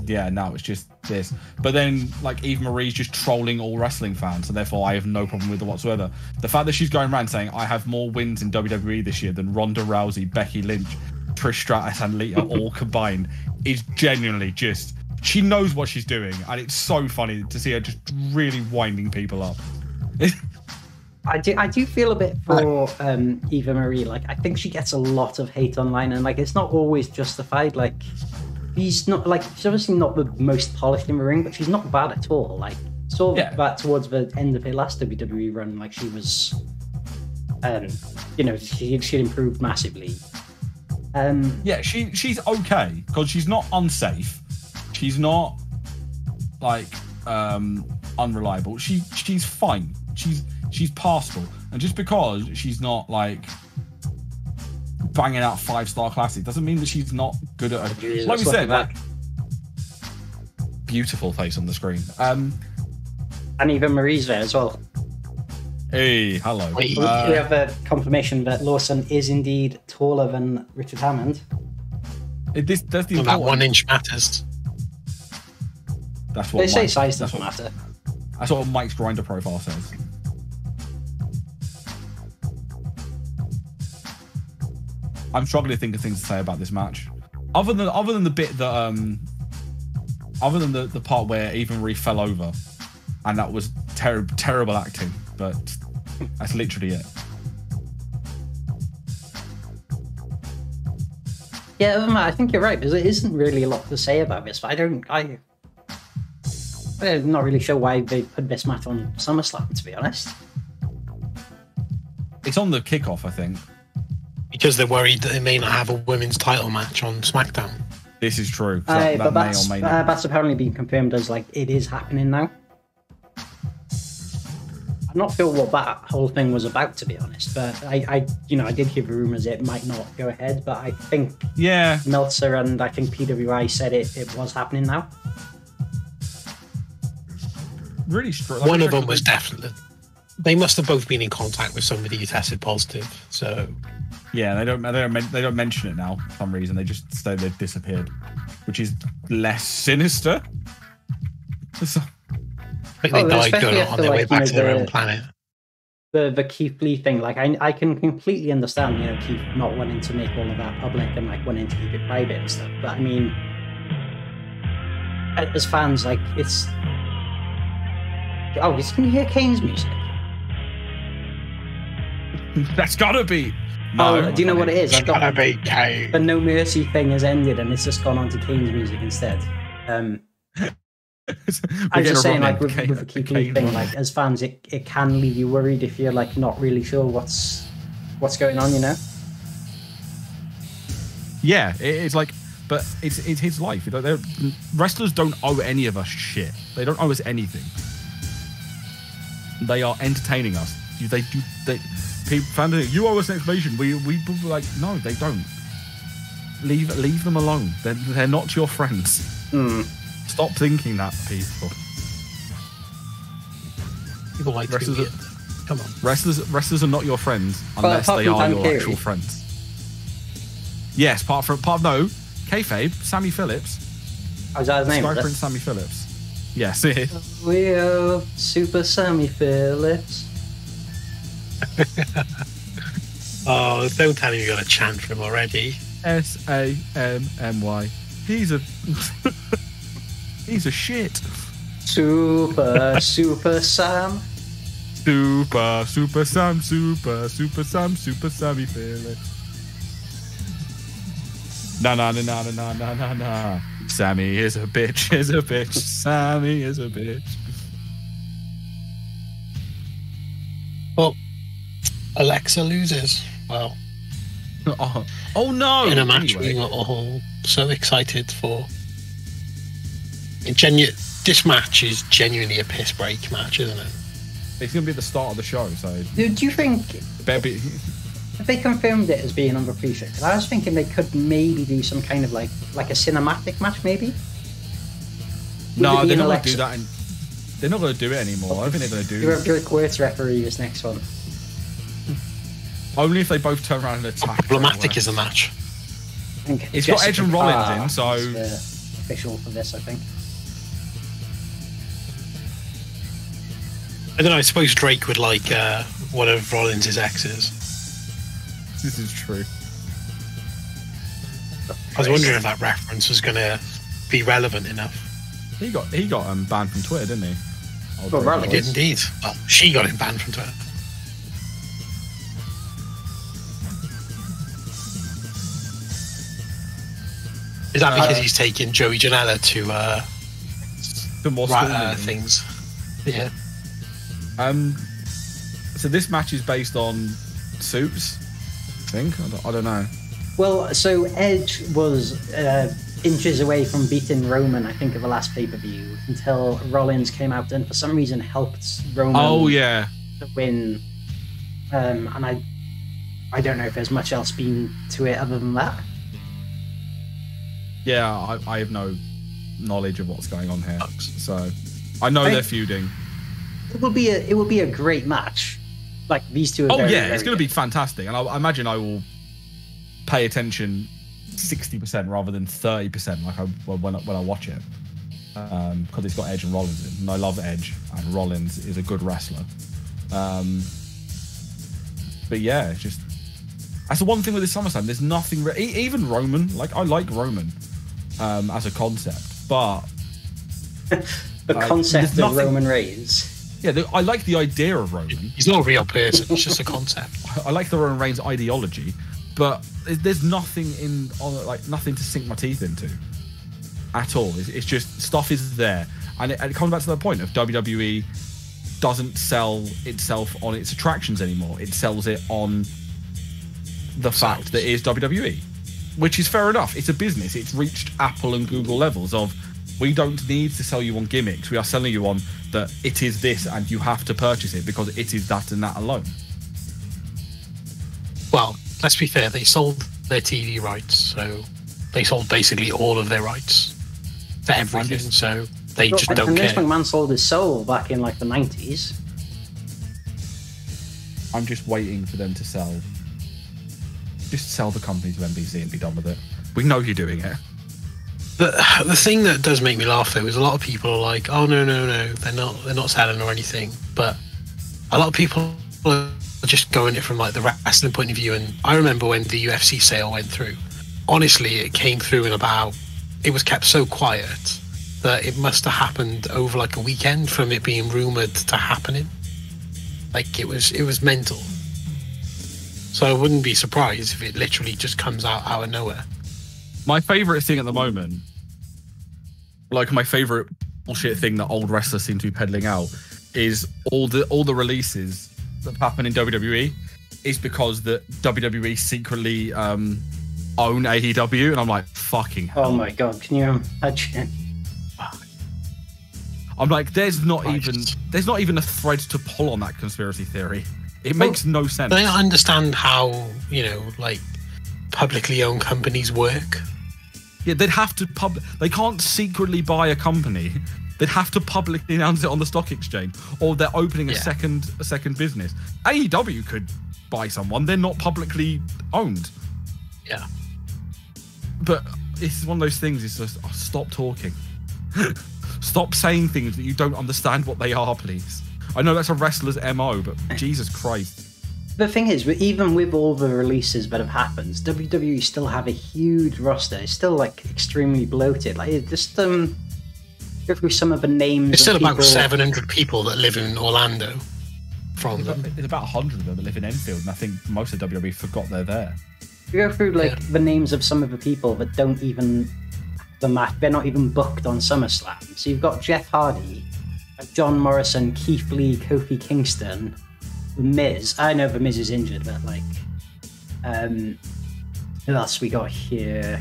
yeah, now it's just this. But then, like, Eva Marie's just trolling all wrestling fans, so therefore I have no problem with it whatsoever. The fact that she's going around saying, I have more wins in WWE this year than Ronda Rousey, Becky Lynch, Trish Stratus, and Lita all combined is genuinely just... She knows what she's doing, and it's so funny to see her just really winding people up. I do feel a bit for Eva Marie. Like, I think she gets a lot of hate online, and like it's not always justified. Like, she's obviously not the most polished in the ring, but she's not bad at all. Like, saw that towards the end of her last WWE run, like she was, she'd improved massively. She's okay because she's not unsafe. She's not like unreliable. She's fine. She's passable, and just because she's not like banging out 5-star classic doesn't mean that she's not good at it. Like we said, like, beautiful face on the screen. And even Marie's there as well. Hey, hello. We have a confirmation that Lawson is indeed taller than Richard Hammond. That's the that 1 inch matters. That's what they say. Size doesn't matter. That's what Mike's grinder profile says. I'm struggling to think of things to say about this match, other than the bit that other than the part where Eva Marie fell over, and that was terrible acting. But that's literally it. Yeah, I think you're right, because there isn't really a lot to say about this. But I'm not really sure why they put this match on SummerSlam, to be honest. It's on the kickoff, I think. Because they're worried that they may not have a women's title match on SmackDown. This is true. But that's apparently been confirmed as, like, it is happening now. I'm not sure what that whole thing was about, to be honest. But I did hear rumors it might not go ahead. But I think Meltzer and I think PWI said it was happening now. Really strong. One of them was definitely. They must have both been in contact with somebody who tested positive. So yeah, they don't mention it now for some reason. They just say they've disappeared, which is less sinister. I think they died going on their way back to their own planet. The Keith Lee thing, like I can completely understand, Keith not wanting to make all of that public and like wanting to keep it private and stuff. But I mean, as fans, like it's. Oh, can you hear Kane's music? That's gotta be. No, do you know what it is? It's gotta be Kane. The No Mercy thing has ended, and it's just gone on to Kane's music instead. I'm just saying, like with the Keith Lee thing, like as fans, it can leave you worried if you're like not really sure what's going on, Yeah, it's like, but it's his life. Wrestlers don't owe any of us shit. They don't owe us anything. They are entertaining us. Fans, you owe us an explanation. We like, no, they don't. Leave them alone. They're not your friends. Stop thinking that, people. People like wrestlers. Come on, wrestlers are not your friends unless they are your actual friends. Yes, apart from kayfabe, Sammy Phillips. Oh, is that his name? Sky Prince Sammy Phillips. Yes, it is. We are Super Sammy Phillips. Oh, don't tell me you're gonna chant for him already. SAMMY. He's a shit. Super Sam. Super Sam, Super Sammy Phillips. Nah. Sammy is a bitch, Sammy is a bitch. Well, Alexa loses. Well. Oh no! In a match we were all so excited for. This match is genuinely a piss break match, isn't it? It's going to be the start of the show, so... Do you think... If they confirmed it as being on the pre-show, I was thinking they could maybe do some kind of like a cinematic match, maybe? No, they're not going to do that. They're not going to do it anymore. I don't think they're going to do it. Dirk Wirtz referee this next one. Only if they both turn around and attack. Problematic is the match. It's got Edge and Rollins in, so... official for this, I think. I don't know, I suppose Drake would like one of Rollins' exes. This is true. I was wondering if that reference was going to be relevant enough. He got banned from Twitter, didn't he? He did indeed. Well, she got him banned from Twitter. Is that because he's taking Joey Janela to more things? Yeah. So this match is based on suits, I think. I don't know. Well, so Edge was inches away from beating Roman, I think, at the last pay-per-view, until Rollins came out and for some reason helped Roman to win. And I don't know if there's much else been to it other than that. Yeah, I have no knowledge of what's going on here. So I know they're feuding. It will be a great match. Like these two are it's going to be fantastic. And I imagine I will pay attention 60% rather than 30% like when I watch it. Because it's got Edge and Rollins in. And I love Edge, and Rollins is a good wrestler. But yeah, it's just... That's the one thing with this SummerSlam. There's nothing... Even Roman. Like, I like Roman as a concept, but... the concept of Roman Reigns. Yeah, I like the idea of Roman. He's not a real person. It's just a concept. I like the Roman Reigns ideology, but there's nothing nothing to sink my teeth into at all. It's just stuff is there, and it comes back to the point of WWE doesn't sell itself on its attractions anymore. It sells it on the fact that it is WWE, which is fair enough. It's a business. It's reached Apple and Google levels of we don't need to sell you on gimmicks. We are selling you on that it is this and you have to purchase it because it is that and that alone. Well, let's be fair, they sold their TV rights, so they sold basically all of their rights for everything, so they just don't care. Vince McMahon sold his soul back in like the 90s. I'm just waiting for them to sell. Just sell the company to NBC and be done with it. We know you're doing it. The thing that does make me laugh though is a lot of people are like, "Oh no, they're not selling or anything." But a lot of people are just going it from like the wrestling point of view. And I remember when the UFC sale went through. Honestly, it came through in it was kept so quiet that it must have happened over like a weekend from it being rumored to happening. Like it was mental. So I wouldn't be surprised if it literally just comes out of nowhere. My favourite thing at the moment, like my favourite bullshit thing that old wrestlers seem to be peddling out, is all the releases that happen in WWE is because the WWE secretly own AEW, and I'm like, fucking hell. Oh my god, can you imagine? I'm like, there's not even a thread to pull on that conspiracy theory. It makes no sense. I don't understand how, like publicly owned companies work. Yeah, they'd have to they can't secretly buy a company. They'd have to publicly announce it on the stock exchange, or they're opening a second business. AEW could buy someone. They're not publicly owned. Yeah. But it's one of those things. It's just stop talking. Stop saying things that you don't understand what they are, please. I know that's a wrestler's MO, but Jesus Christ. The thing is, even with all the releases that have happened, WWE still have a huge roster. It's still like extremely bloated. Like just go through some of the names. There's still about 700 people that live in Orlando. From them, it's about 100 of them that live in Enfield, and I think most of WWE forgot they're there. You go through like the names of some of the people that don't even the match. They're not even booked on SummerSlam. So you've got Jeff Hardy, John Morrison, Keith Lee, Kofi Kingston, The Miz. I know The Miz is injured, but like, who else we got here?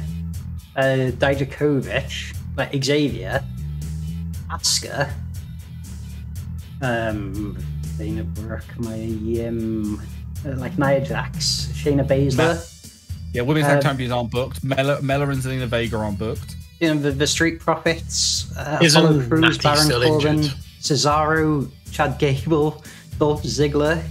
Dijakovic, like Xavier, Asuka, Dana Brooke, like Nia Jax, Shayna Baszler. Yeah, women's tag champions aren't booked. Mella and Zelina Vega aren't booked. The Street Profits, Apollo Crews, Baron Corbin, Cesaro, Chad Gable, Dolph Ziggler,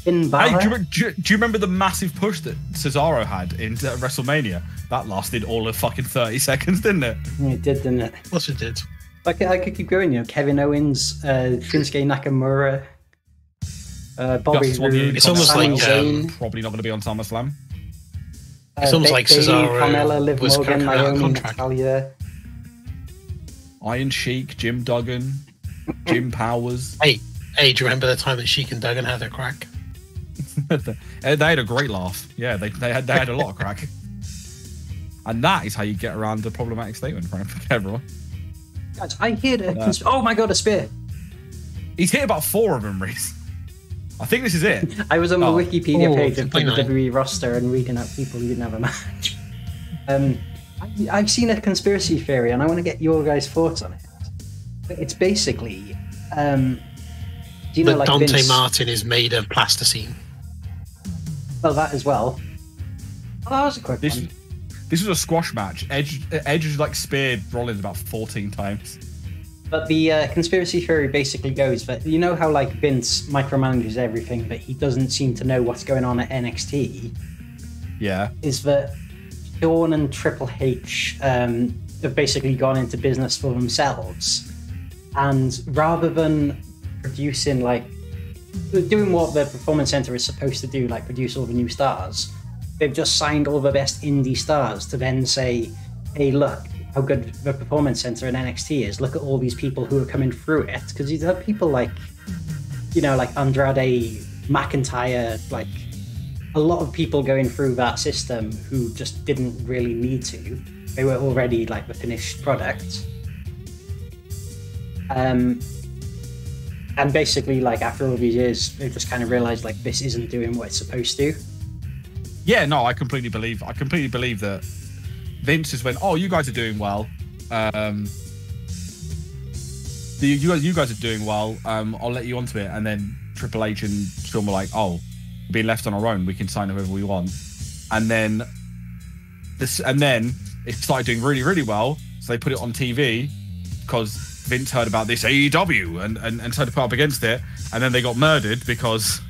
Finn Balor. Hey, do you remember the massive push that Cesaro had into WrestleMania? That lasted all of fucking 30 seconds, didn't it? Yeah, it did, didn't it? Of course it did. I could keep going, Kevin Owens, Shinsuke Nakamura, Bobby Roode. It's almost like probably not going to be on SummerSlam. It's almost like Cesaro Carmella, Liv was Morgan, out of Naomi, contract. Natalia. Iron Sheik, Jim Duggan, Jim Powers. Hey, do you remember the time that Sheik and Duggan had their crack? They had a great laugh. Yeah, they had a lot of crack. And that is how you get around the problematic statement for everyone. Guys, I hear oh my god, a spear. He's hit about 4 of them, Reese. I think this is it. I was on the Wikipedia page of the WWE roster and reading out people who didn't have a match. I've seen a conspiracy theory and I want to get your guys' thoughts on it. It's basically, do you know, like Dante Vince... Martin is made of plasticine. Well, that as well. Oh, that was a quick one. This was a squash match. Edge has like speared Rollins about 14 times. But the conspiracy theory basically goes that, you know how like Vince micromanages everything, but he doesn't seem to know what's going on at NXT? Yeah. Is that Shawn and Triple H have basically gone into business for themselves. And rather than producing doing what the Performance Center is supposed to do, like produce all the new stars, they've just signed all the best indie stars to then say, hey, look how good the Performance Center in NXT is. Look at all these people who are coming through it. Because you have people like, like Andrade, McIntyre, like a lot of people going through that system who just didn't really need to. They were already like the finished product. And basically, like after all these years, they just kind of realized like this isn't doing what it's supposed to. Yeah, no, I completely believe that Vince just went, oh, you guys are doing well. you guys are doing well. I'll let you onto it. And then Triple H and Shawn were like, oh, being left on our own, we can sign whoever we want. And then it started doing really, really well. So they put it on TV because Vince heard about this AEW and tried to put up against it. And then they got murdered because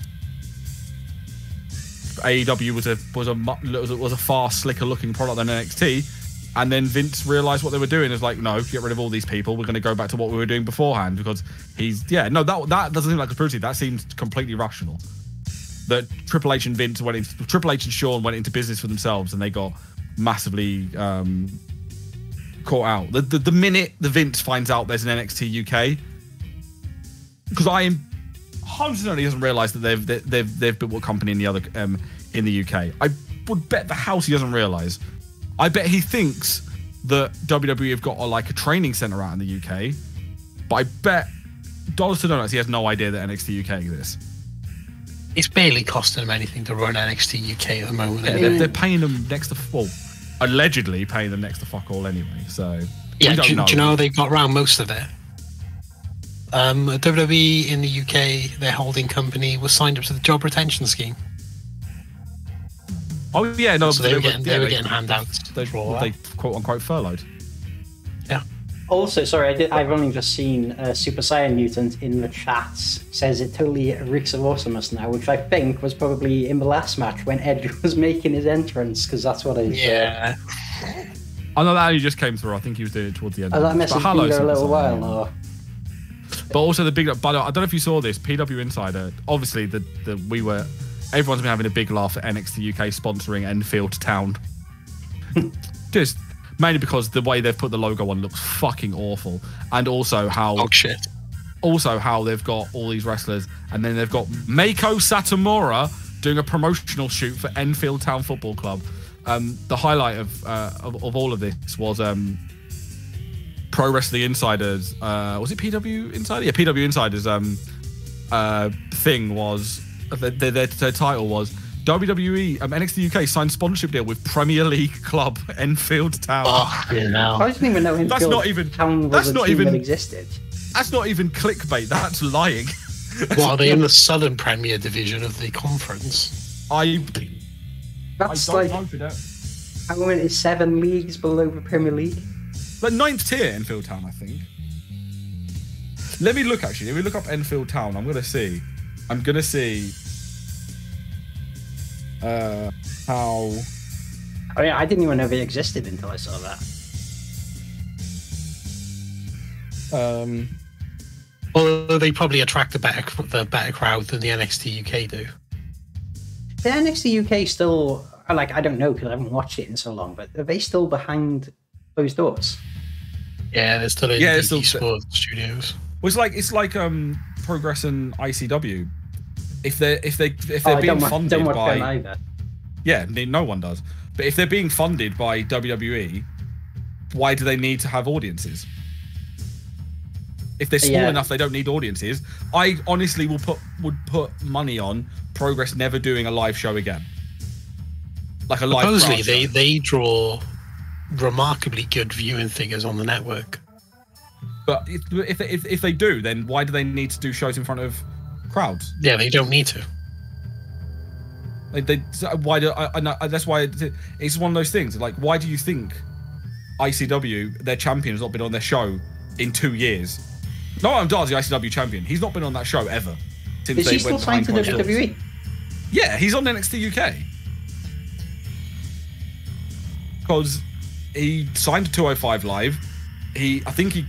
AEW was a far slicker looking product than NXT. And then Vince realized what they were doing is like, no, get rid of all these people. We're going to go back to what we were doing beforehand because that doesn't seem like conspiracy. That seems completely rational. That Triple H and Shawn went into business for themselves and they got massively caught out. The minute the Vince finds out there's an NXT UK, because I am 100% he doesn't realise that they've built a company in the other in the UK. I would bet the house he doesn't realise. I bet he thinks that WWE have got a training centre out in the UK, but I bet dollars to donuts he has no idea that NXT UK exists. It's barely costing them anything to run NXT UK at the moment. Yeah, they're paying them next to allegedly paying them next to fuck all anyway. So yeah, do you know they've got around most of it? WWE in the UK, their holding company was signed up to the job retention scheme. Oh yeah, no, so they were getting handouts. They quote unquote furloughed. Yeah. Also, sorry, I've only just seen Super Saiyan Mutant in the chats says it totally reeks of awesomeness now, which I think was probably in the last match when Edge was making his entrance, because that's what I said. Yeah. I know that only just came through. I think he was doing it towards the end. That message been there a little while, or? But also but I don't know if you saw this, PW Insider, obviously everyone's been having a big laugh at NXT UK sponsoring Enfield Town. Just mainly because the way they've put the logo on looks fucking awful. And also how they've got all these wrestlers, and then they've got Mako Satomura doing a promotional shoot for Enfield Town Football Club. The highlight of all of this was Pro Wrestling Insiders, was it PW Insider? Yeah, PW Insiders thing was, their title was WWE NXT UK signed sponsorship deal with Premier League club Enfield Town. Oh, yeah. I didn't even know Enfield Town was a team that existed. That's not even clickbait, that's lying. What, are they in the Southern Premier Division of the conference? That's like, how many is 7 leagues below the Premier League? But 9th tier Enfield Town, I think. Let me look up Enfield Town. I'm gonna see how. I mean, I didn't even know they existed until I saw that. Well, they probably attract the better crowd than the NXT UK do. The NXT UK still, I don't know because I haven't watched it in so long, but are they still behind closed doors? Yeah, they're still in DT Sports Studios. Well, it's like Progress and ICW. If they're being funded by, yeah, no one does. But if they're being funded by WWE, why do they need to have audiences? If they're small enough, they don't need audiences. I honestly would put money on Progress never doing a live show again. Like a live. Supposedly, they draw remarkably good viewing figures on the network. But if they do, then why do they need to do shows in front of crowds? Yeah, they don't need to. That's why it's one of those things. Like, why do you think ICW, their champion, has not been on their show in 2 years? Noam Dar's the ICW champion. He's not been on that show ever since Is he still signed to WWE? Yeah, he's on NXT UK because he signed to 205 Live. I think he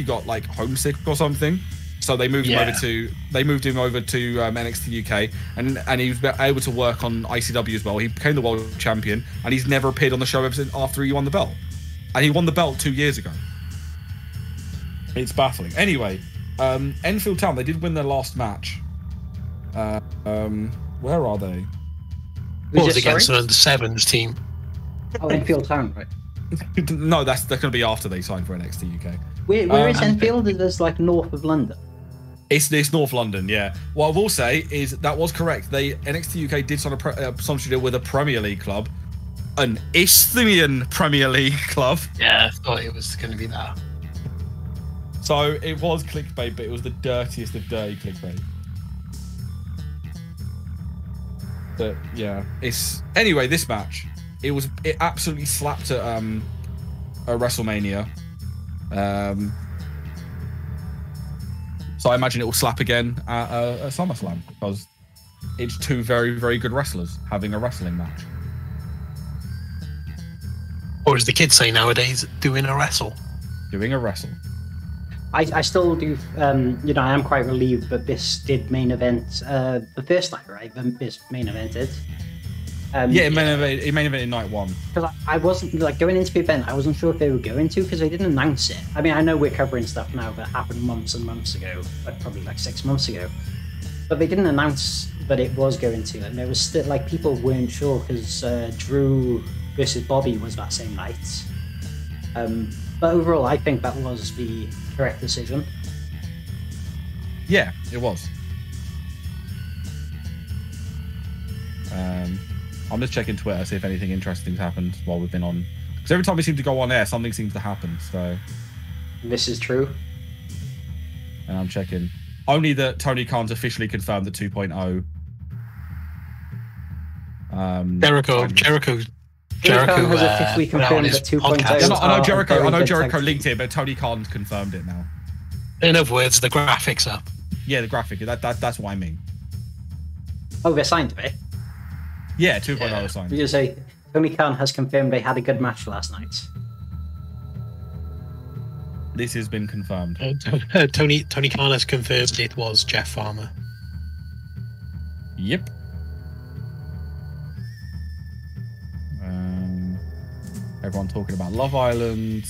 got like homesick or something. So they moved him over to NXT UK, and he was able to work on ICW as well. He became the world champion, and he's never appeared on the show ever since after he won the belt. And he won the belt 2 years ago. It's baffling. Anyway, Enfield Town, they did win their last match. Where are they? Well, it was against an under-7s team. Oh, Enfield Town, right? No, they're going to be after they sign for NXT UK. Where is Enfield? Is this like north of London? It's North London, yeah. What I will say is that was correct. NXT UK did sign a sponsorship deal with a Premier League club, an Isthmian Premier League club. Yeah, I thought it was going to be that. So it was clickbait, but it was the dirtiest of dirty clickbait. But yeah, anyway. This match, it absolutely slapped at WrestleMania. So I imagine it will slap again at SummerSlam because it's two very, very good wrestlers having a wrestling match. Or as the kids say nowadays, doing a wrestle. Doing a wrestle. I still do, I am quite relieved that this did main event the first night, right? This main evented. It main event in night one. Because I wasn't, going into the event, I wasn't sure if they were going to, because they didn't announce it. I mean, I know we're covering stuff now that happened months and months ago, probably 6 months ago. But they didn't announce that it was going to, and there was still, people weren't sure, because Drew versus Bobby was that same night. But overall, I think that was the correct decision. Yeah, it was. I'm just checking Twitter, see if anything interesting's happened while we've been on. Because every time we seem to go on air, something seems to happen. So this is true. And I'm checking. Only that Tony Khan's officially confirmed the 2.0. Jericho has officially confirmed that 2.0. I know Jericho linked it, but Tony Khan confirmed it now. In other words, the graphics up. Yeah, the graphic. That's what I mean. Oh, they're signed to it. Yeah, 2.0 signed. You say Tony Khan has confirmed they had a good match last night. This has been confirmed. Tony Khan has confirmed it was Jeff Farmer. Yep. Everyone talking about Love Island.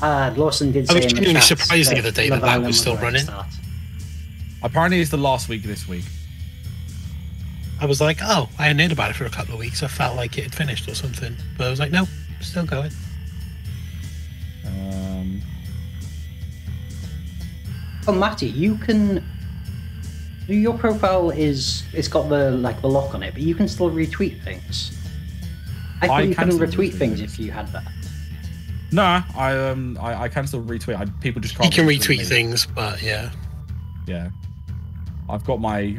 Lawson did say I was genuinely surprised the other day that was still running. Apparently it's the last week of this week. I was like, I hadn't heard about it for a couple of weeks. I felt like it had finished or something. But I was like, no, still going. Oh, Matty, you can... Your profile it's got the lock on it, but you can still retweet things. I thought you couldn't retweet things if you had that. No, I can still retweet. People just can't. You can retweet things, but yeah. Yeah. I've got my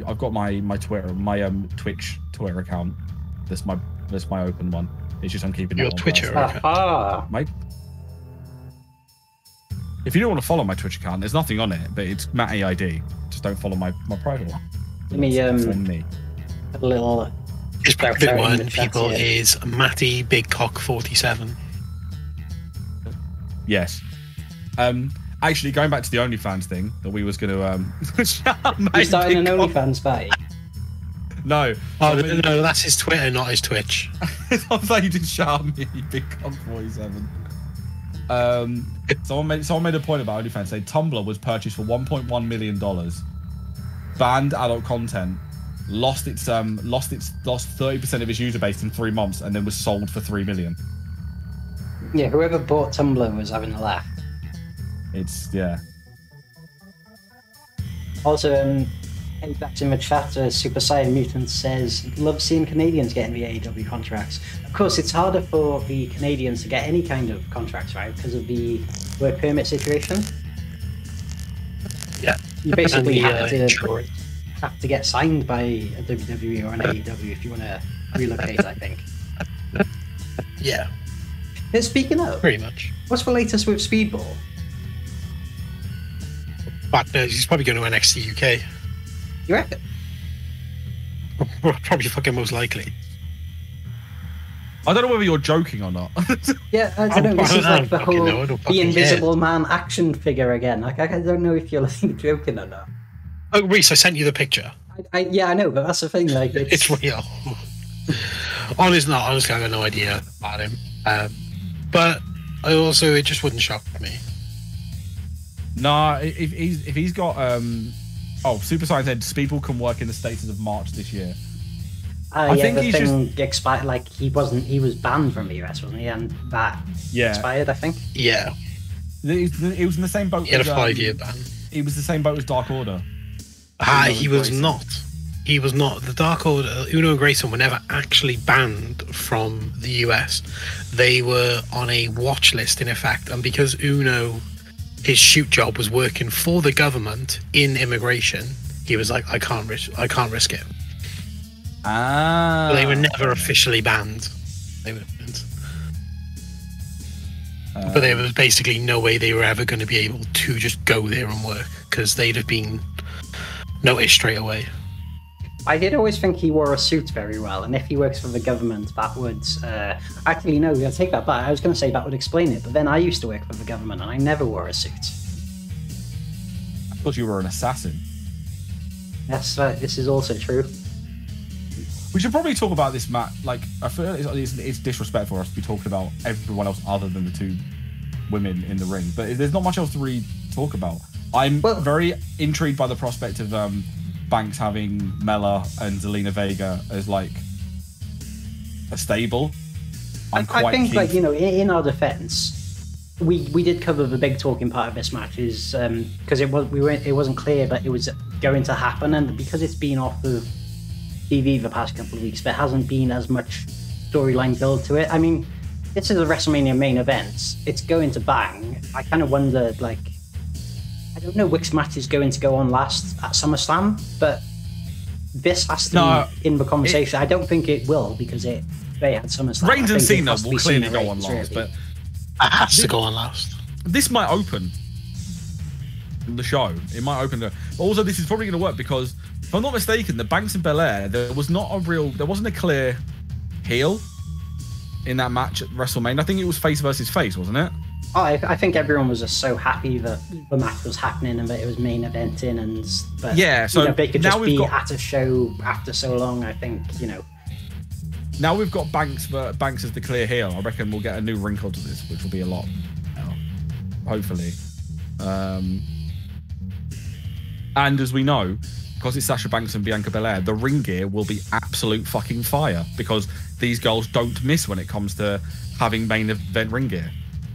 Twitter, my Twitch Twitter account. That's my open one. It's just I'm keeping your it on Twitter account. Mate. If you don't want to follow my Twitch account, there's nothing on it, but it's MattyID. Just don't follow my private one. Let me a little. His private one, people, is Matty Big Cock 47. Yes. Actually, going back to the OnlyFans thing that we was going to You starting an OnlyFans fight? No. No, that's his Twitter, not his Twitch. I was like, you didn't shout at me, Big Cock 47. Someone made a point about OnlyFans saying Tumblr was purchased for $1.1 million, banned adult content, lost 30% of its user base in 3 months, and then was sold for $3 million. Yeah, whoever bought Tumblr was having a laugh. Yeah. Also, back in the chat, Super Saiyan Mutant says, love seeing Canadians getting the AEW contracts. Of course, it's harder for the Canadians to get any kind of contracts, right? Because of the work permit situation. Yeah. You basically have to get signed by a WWE or an AEW if you want to relocate, I think. Yeah. Speaking of, pretty much. What's the latest with Speedball? But he's probably going to NXT UK. You reckon? Probably fucking most likely. I don't know whether you're joking or not. Yeah, I don't know. This is like the whole the Invisible Man action figure again. I don't know if you're joking or not. Oh, Reese, I sent you the picture. Yeah, I know, but that's the thing. It's real. Honestly, I got no idea about him. But it just wouldn't shock me. Nah, if he's got Super Saiyan said Speedball can work in the States as of March this year. I think the thing expired. He was banned from the US, wasn't he? And that expired, I think. Yeah. It was in the same boat. He had a 5-year ban. It was the same boat as Dark Order. He was not. He was not. The Dark Order, Uno and Grayson were never actually banned from the US. They were on a watch list, in effect, and because Uno his shoot job was working for the government in immigration, he was like, I can't risk it. Ah. They were never officially banned. They weren't. But there was basically no way they were ever going to be able to just go there and work, because they'd have been noticed straight away. I did always think he wore a suit very well, and if he works for the government, that would... actually, no, I'll take that back. I was going to say that would explain it, but then I used to work for the government, and I never wore a suit. I thought you were an assassin. Yes, this is also true. We should probably talk about this, Matt. Like, I feel it's disrespectful for us to be talking about everyone else other than the two women in the ring, but there's not much else to really talk about. I'm very intrigued by the prospect of Banks having Mella and Zelina Vega as like a stable. I think, like, you know, in our defense, we did cover the big talking part of this match, is because it wasn't clear that it was going to happen, and because it's been off of TV the past couple of weeks, there hasn't been as much storyline build to it. I mean, this is a WrestleMania main event. It's going to bang. I kind of wonder, like, I don't know which match is going to go on last at SummerSlam, but this has to be in the conversation. I don't think it will, because they had SummerSlam. Reigns and Cena will clearly go on last, really. But it has to go on last. This might open the show. It might open the... But also, this is probably going to work because, if I'm not mistaken, the Banks and Belair, there wasn't a clear heel in that match at WrestleMania. I think it was face versus face, wasn't it? Oh, I think everyone was just so happy that the match was happening and that it was main eventing, but yeah, so you know, they could just be at a show after so long. I think, you know. Now we've got Banks as the clear heel. I reckon we'll get a new wrinkle to this, which will be a lot, hopefully. And as we know, because it's Sasha Banks and Bianca Belair, the ring gear will be absolute fucking fire, because these girls don't miss when it comes to having main event ring gear.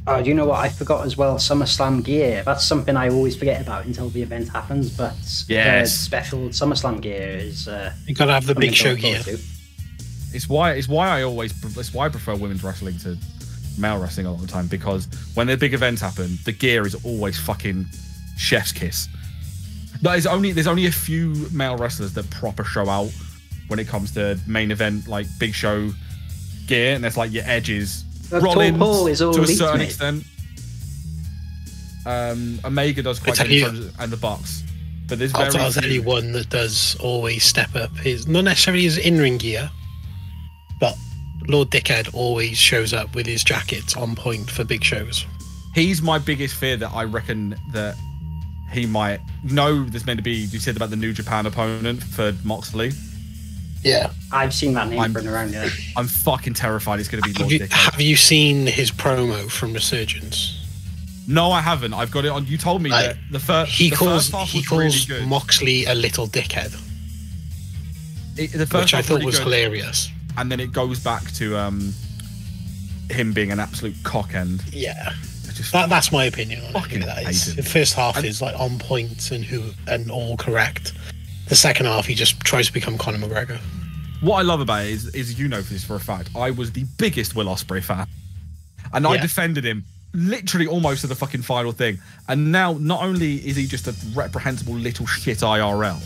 Oh, do you know what I forgot as well? SummerSlam gear. That's something I always forget about until the event happens. But the special SummerSlam gear is. You gotta have the big show gear. It's why I prefer women's wrestling to male wrestling a lot of the time, because when the big events happen, the gear is always fucking chef's kiss. There's only a few male wrestlers that proper show out when it comes to main event, like big show gear, and there's like your Edges. Rollins to a certain extent. Omega does quite good, and the Bucks. But there's I'll tell you one that does always step up his, not necessarily his in-ring gear, but Lord Dickhead always shows up with his jackets on point for big shows. He's my biggest fear, that I reckon that he might... there's meant to be... You said about the New Japan opponent for Moxley. Yeah. I've seen that name running around there. I'm fucking terrified it's going to be Lord Dickhead. Have you seen his promo from Resurgence? No, I haven't. I've got it on. You told me that the first half was really good. Moxley a little dickhead. The first which I thought was hilarious. And then it goes back to him being an absolute cock end. Yeah. That's my opinion on it. The first half is like on point and all correct. The second half, he just tries to become Conor McGregor. What I love about it is you know this for a fact, I was the biggest Will Ospreay fan. And I defended him literally almost to the fucking final thing. And now, not only is he just a reprehensible little shit IRL,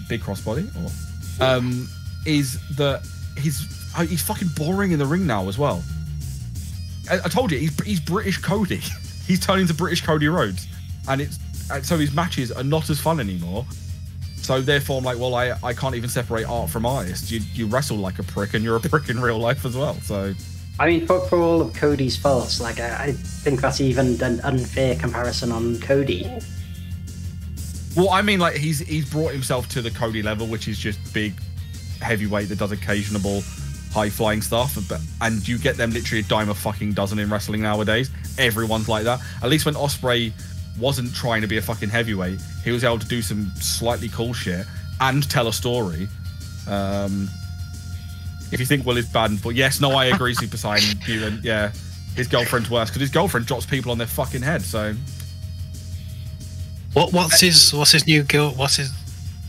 big crossbody, is that he's fucking boring in the ring now as well. I told you, he's British Cody. He's turning to British Cody Rhodes. And so his matches are not as fun anymore. So therefore, I'm like, well, I can't even separate art from artist. You wrestle like a prick, and you're a prick in real life as well. So, I mean, for all of Cody's faults, like I think that's even an unfair comparison on Cody. Well, I mean, like he's brought himself to the Cody level, which is just big heavyweight that does occasional high flying stuff. And you get them literally a dime a fucking dozen in wrestling nowadays. Everyone's like that. At least when Ospreay wasn't trying to be a fucking heavyweight, he was able to do some slightly cool shit and tell a story. If you think Will is bad, but yes, no, I agree, Super Saiyan. You and yeah, his girlfriend's worse because his girlfriend drops people on their fucking head. So, what's his new girl?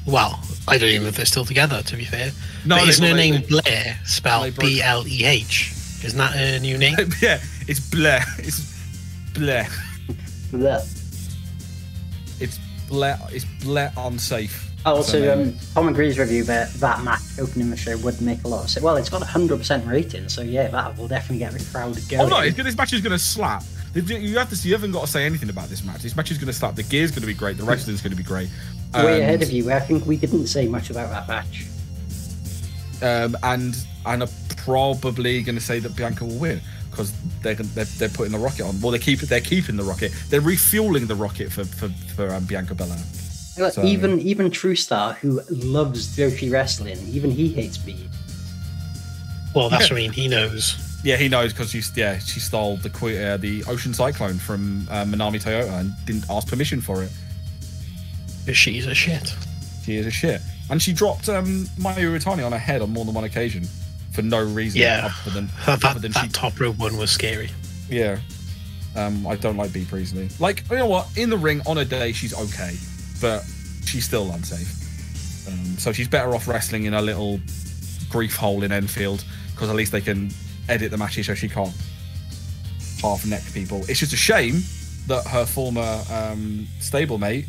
Well, I don't even know if they're still together. To be fair, no, but isn't her name Blair? Spelled BLEH. Isn't that her new name? Yeah, it's Blair. It's Blair. It's unsafe. Also, Tom agrees with you that that match opening the show would make a lot of sense. Well, it's got 100% rating, so yeah, that will definitely get the crowd going. Oh no, this match is going to slap. You haven't got to say anything about this match. This match is going to slap. The gear's going to be great. The wrestling's going to be great. Way ahead of you. I think we didn't say much about that match. And I'm probably going to say that Bianca will win because they're putting the rocket on. Well, they're keeping the rocket. They're refueling the rocket for Bianca Belair. So. Even True Star, who loves Joshi wrestling, even he hates Bede. Well, that's what I mean. He knows. Yeah, he knows because she stole the Ocean Cyclone from Manami Toyota and didn't ask permission for it. But she's a shit. She is a shit, and she dropped Mayu Iwatani on her head on more than one occasion for no reason. Yeah, that top rope one was scary. Yeah, I don't like Bea Priestley. Like, you know what? In the ring on a day, she's okay, but she's still unsafe. So she's better off wrestling in a little grief hole in Enfield because at least they can edit the matches so she can't half neck people. It's just a shame that her former stablemate,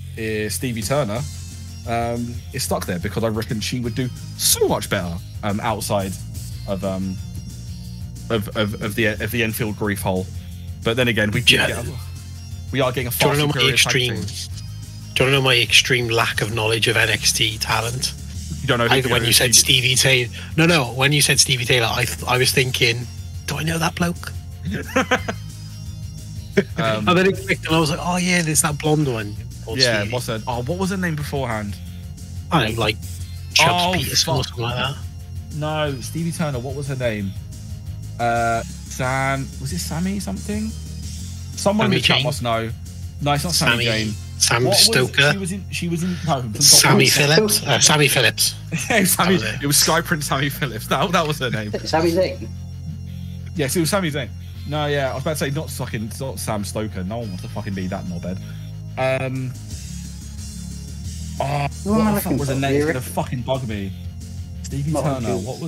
Stevie Turner, is stuck there because I reckon she would do so much better outside of the Enfield grief hole. But then again, we are getting a far superior tag team. Do you want to know my extreme lack of knowledge of NXT talent? You don't know who when you said Stevie Taylor. No. When you said Stevie Taylor, I was thinking, do I know that bloke? And then it clicked, and I was like, oh yeah, there's that blonde one. Yeah, Stevie. What was her name beforehand? I don't know, like Chubbs Peterson or something like that. No, Stevie Turner. What was her name? Was it Sammy something? Someone in the chat must know. No, it's not Sammy Jane. Sam Stoker. She was in. No, Sammy Phillips. Sammy Phillips. Yeah, it was Skyprint Sammy Phillips. That was her name. Sammy Zayn. Yes, it was Sammy Zayn. No, yeah, I was about to say not Sam Stoker. No one wants to fucking be that knobhead. What the fuck was her name? It's gonna fucking bug me. Stevie Turner. What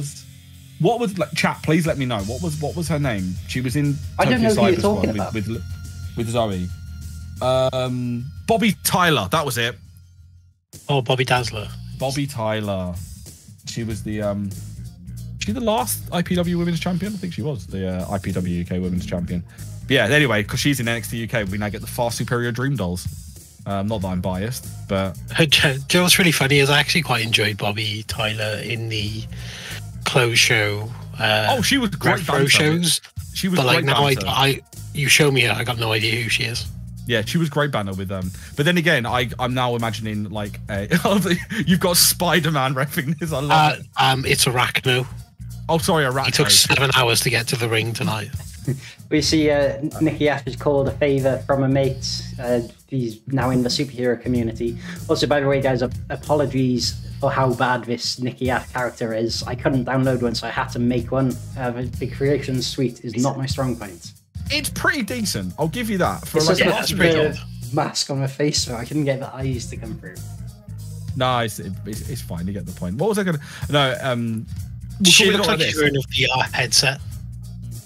was like? Chat, please let me know. What was her name? She was in Tokyo Cyber Squad with Zoe. Bobby Tyler, that was it. Oh, Bobby Dazzler. Bobby Tyler. She was the last IPW Women's Champion. I think she was the IPW UK Women's Champion. But yeah. Anyway, because she's in NXT UK, we now get the far superior Dream Dolls. Not that I'm biased, but do you know what's really funny is I actually quite enjoyed Bobby Tyler in the close show. She was great. Pro shows. She was. But like great now, you show me her, I got no idea who she is. Yeah, she was great banner with them. But then again, I'm now imagining like you've got Spider-Man reffing this. I love it. It's Arachno. Oh, sorry, Arachno. It took 7 hours to get to the ring tonight. We see Nikki Ash has called a favour from a mate. He's now in the superhero community. Also, by the way, guys, apologies for how bad this Nikki Ash character is. I couldn't download one, so I had to make one. The creation suite is not my strong point. It's pretty decent. I'll give you that. For it's like just the mask on my face, so I couldn't get the eyes to come through. No, it's fine. You get the point. What was I going to... No, she looks like she's wearing a VR headset.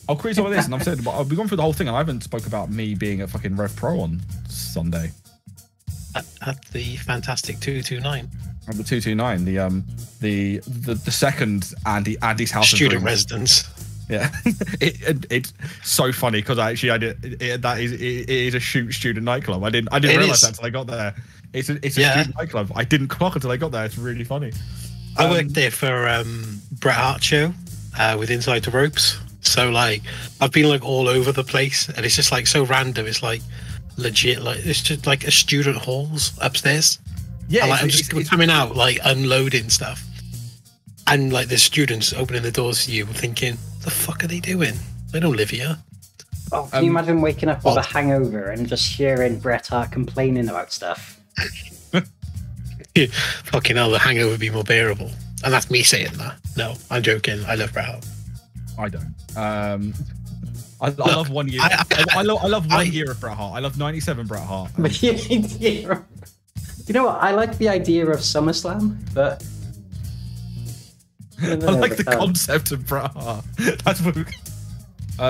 I'll create some of this, and I'm saying, we've gone through the whole thing, and I haven't spoke about me being at fucking Rev Pro on Sunday. At the fantastic 229. At the 229, the second Andy's house student residence. Yeah, it's so funny because it is a student nightclub. I didn't realize that until I got there. It's a student nightclub. I didn't clock until I got there. It's really funny. I worked there for Bret Hart show with Inside the Ropes. So like I've been like all over the place, and it's just like so random. It's like legit, like it's just like a student halls upstairs. Yeah, and, like, I'm just coming out like unloading stuff, and like the students opening the doors to you, thinking, "The fuck are they doing? They don't live here." Oh, can you imagine waking up with a hangover and just hearing Bret Hart complaining about stuff? Fucking hell, the hangover would be more bearable. And that's me saying that. No, I'm joking. I love Bret Hart. I don't. I love 1 year. I love 1 year of Bret Hart. I love 97 Bret Hart. You know what? I like the idea of SummerSlam, but I like the concept of Bret Hart. That's what.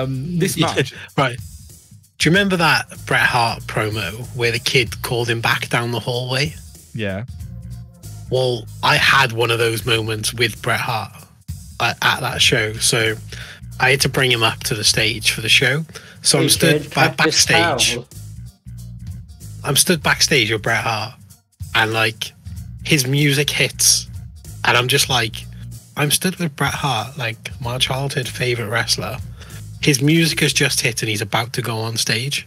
This match, right? Do you remember that Bret Hart promo where the kid called him back down the hallway? Yeah. Well, I had one of those moments with Bret Hart at that show, so I had to bring him up to the stage for the show. So I'm stood backstage. I'm stood backstage with Bret Hart, and like his music hits, and I'm just like, I'm stood with Bret Hart, like my childhood favorite wrestler. His music has just hit, and he's about to go on stage.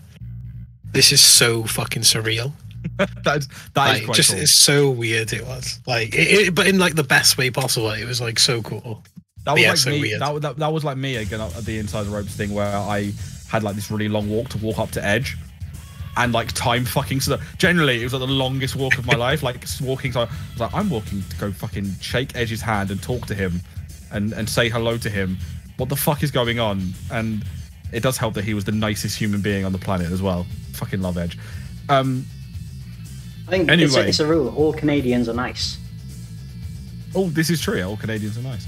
This is so fucking surreal. that is quite just cool. It's so weird. It was like, but in like the best way possible. It was like so cool. That was like so me. weird. That was like me again at the Inside the Ropes thing, where I had like this really long walk to walk up to Edge, and like time fucking. So generally, it was like the longest walk of my life. Like walking, so I was like, I'm walking to go fucking shake Edge's hand and talk to him, and say hello to him. What the fuck is going on? And it does help that he was the nicest human being on the planet as well. Fucking love Edge. I think anyway, it's a rule. All Canadians are nice. Oh, this is true. All Canadians are nice.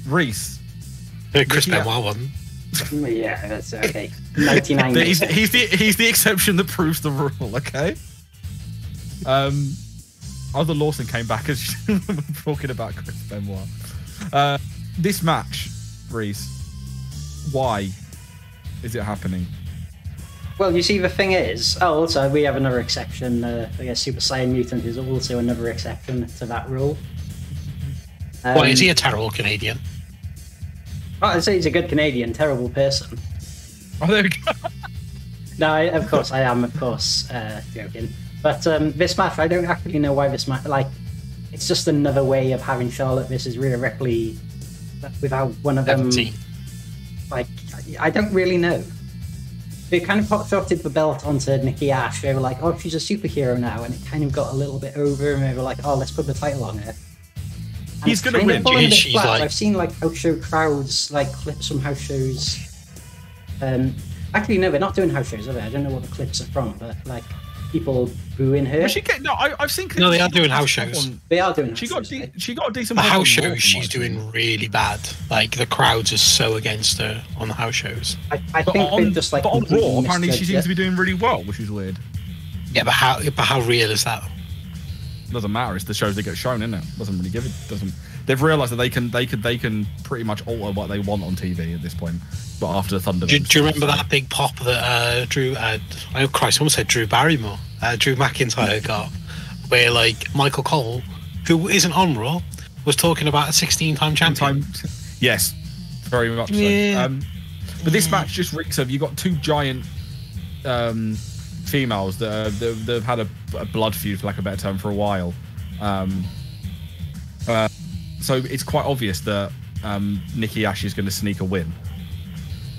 Reese. Chris Benoit wasn't. Yeah, that's okay. 99. he's the exception that proves the rule. Okay. Other Lawson came back as talking about Chris Benoit. This match, Reese. Why is it happening? Well, you see, the thing is, also we have another exception. I guess Super Saiyan Mutant is also another exception to that rule. Why is he a terrible Canadian? I'd say he's a good Canadian, terrible person. Oh, there we go. No, of course I am. Of course, joking. But this match, I don't actually know why this match. Like, it's just another way of having Charlotte versus Rhea Ripley without one of them. 17. Like, I don't really know. They kind of trotted the belt onto Nikki Ash. They were like, "Oh, she's a superhero now," and it kind of got a little bit over. And they were like, "Oh, let's put the title on her." And He's gonna win. She's flat. like... I've seen like house show crowds, like clips from house shows. Actually, no, they're not doing house shows, are they? I don't know what the clips are from, but like people booing her. I've seen clips. No, they are doing house shows. They are doing. She got a decent. The house shows, she's doing really bad. Like the crowds are so against her on the house shows. I think they just like. But on Raw, apparently she seems it. to be doing really well, which is weird. Yeah, but how real is that? Doesn't matter. It's the shows that get shown, isn't it? Doesn't really give it. Doesn't. They've realised that they can pretty much alter what they want on TV at this point. But after the Thunder, do you remember that big pop that Drew? Oh Christ, I almost said Drew Barrymore. Drew McIntyre got, where like Michael Cole, who isn't on Raw, was talking about a 16-time champion. Yes, very much yeah. So. But this match just reeks of, you got two giant females that have had a blood feud, for lack of a better term, for a while. So it's quite obvious that Nikki Ash is going to sneak a win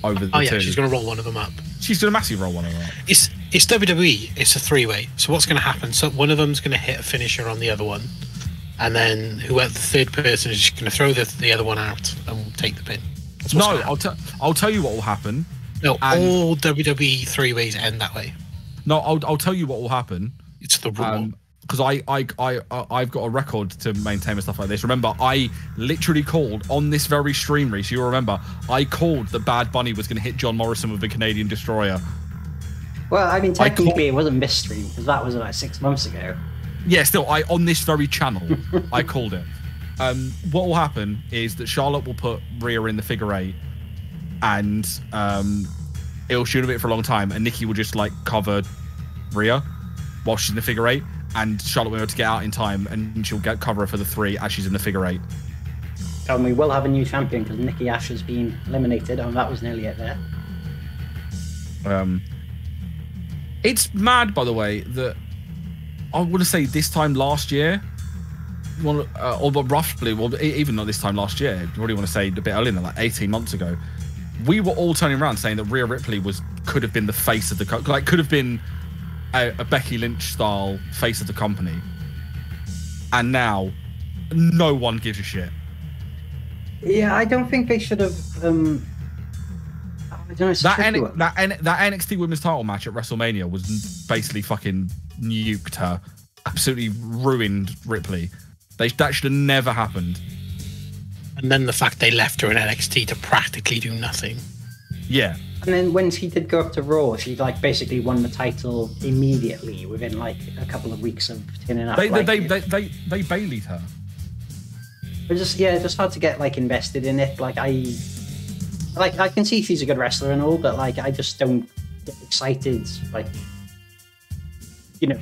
over the two. Yeah, she's going to roll one of them up. She's going to massively roll one of them up. It's WWE. It's a three-way. So what's going to happen? So one of them's going to hit a finisher on the other one, and then whoever the third person is just going to throw the other one out and take the pin. No, I'll tell you what will happen. No, all WWE three-ways end that way. No, I'll tell you what will happen. It's the rule. Because I've got a record to maintain and stuff like this. Remember, I literally called on this very stream, Reese. You remember, I called that Bad Bunny was going to hit John Morrison with a Canadian Destroyer. Well, I mean, technically, it wasn't this stream because that was about 6 months ago. Yeah, still, on this very channel, I called it. What will happen is that Charlotte will put Rhea in the figure eight, and it'll shoot a bit for a long time, and Nikki will just like cover Rhea while she's in the figure eight. And Charlotte will be able to get out in time, and she'll get cover for the three as she's in the figure eight. And we will have a new champion because Nikki Ash has been eliminated, and that was nearly it there. It's mad, by the way, that I want to say this time last year, or roughly, even not this time last year, I really want to say a bit earlier than like 18 months ago, we were all turning around saying that Rhea Ripley could have been the face of the company, like could have been a Becky Lynch style face of the company, and now no one gives a shit. Yeah, I don't think they should have. I don't know, that NXT Women's Title match at WrestleMania was basically fucking nuked her, absolutely ruined Ripley. That should have never happened. And then the fact they left her in NXT to practically do nothing. Yeah. And then when she did go up to Raw, she like basically won the title immediately within like a couple of weeks of turning up. They Bailey'd her. But just just hard to get like invested in it. Like I can see she's a good wrestler and all, but like I just don't get excited. Like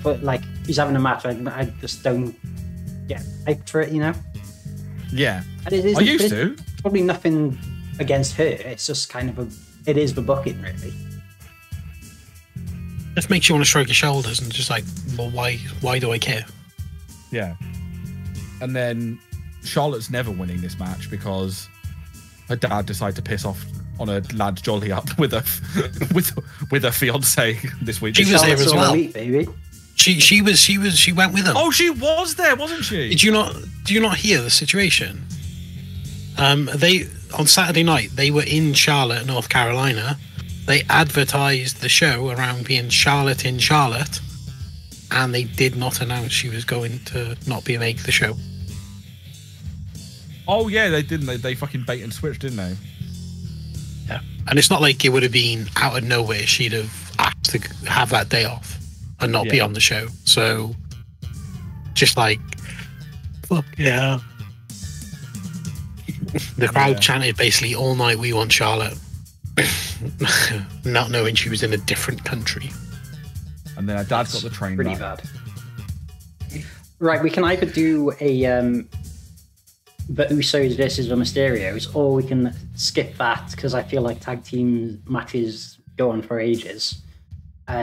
for like he's having a match, I just don't get hyped for it. Yeah, and it is. I used to. Probably nothing against her. It's just kind of it is the booking, really. Just makes you want to stroke your shoulders and just like, well, why do I care? Yeah. And then Charlotte's never winning this match because her dad decided to piss off on a lad jolly up with her fiance this week. She was there as well. Week, baby. She went with them. Oh, she was there, wasn't she? Do you not hear the situation? They on Saturday night they were in Charlotte, North Carolina. They advertised the show around being Charlotte in Charlotte, and they did not announce she was going to not be make the show. Oh yeah, they didn't. They fucking bait and switched, didn't they? Yeah, and it's not like it would have been out of nowhere. She'd have asked to have that day off and not be on the show. So, just like, fuck yeah. The crowd chanted basically all night, "We want Charlotte," not knowing she was in a different country. And then her dad got the train pretty back. Bad. Right, we can either do the Usos versus the Mysterios, or we can skip that because I feel like tag team matches go on for ages.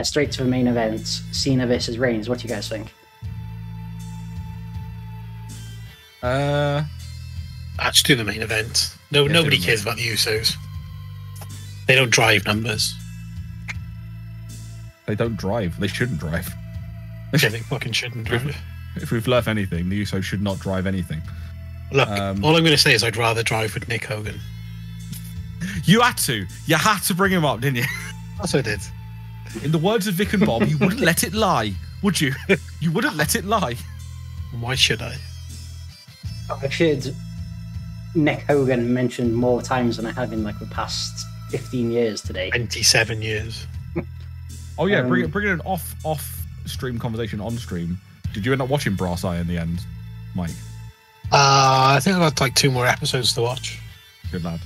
Straight to the main event: Cena versus Reigns. What do you guys think? Match to the main event. Nobody cares about the Usos. They don't drive numbers. They don't drive. They shouldn't drive. Yeah, they fucking shouldn't drive. If we've learned anything, the Usos should not drive anything. Look, all I'm going to say is I'd rather drive with Nick Hogan. You had to. You had to bring him up, didn't you? That's what I did. In the words of Vic and Bob, you wouldn't let it lie, would you? You wouldn't let it lie. Why should I? I've heard Nick Hogan mentioned more times than I have in like the past 15 years today. 27 years. Oh yeah, bring it an off stream conversation on stream. Did you end up watching Brass Eye in the end, Mike? I think I've got like 2 more episodes to watch. Good lad.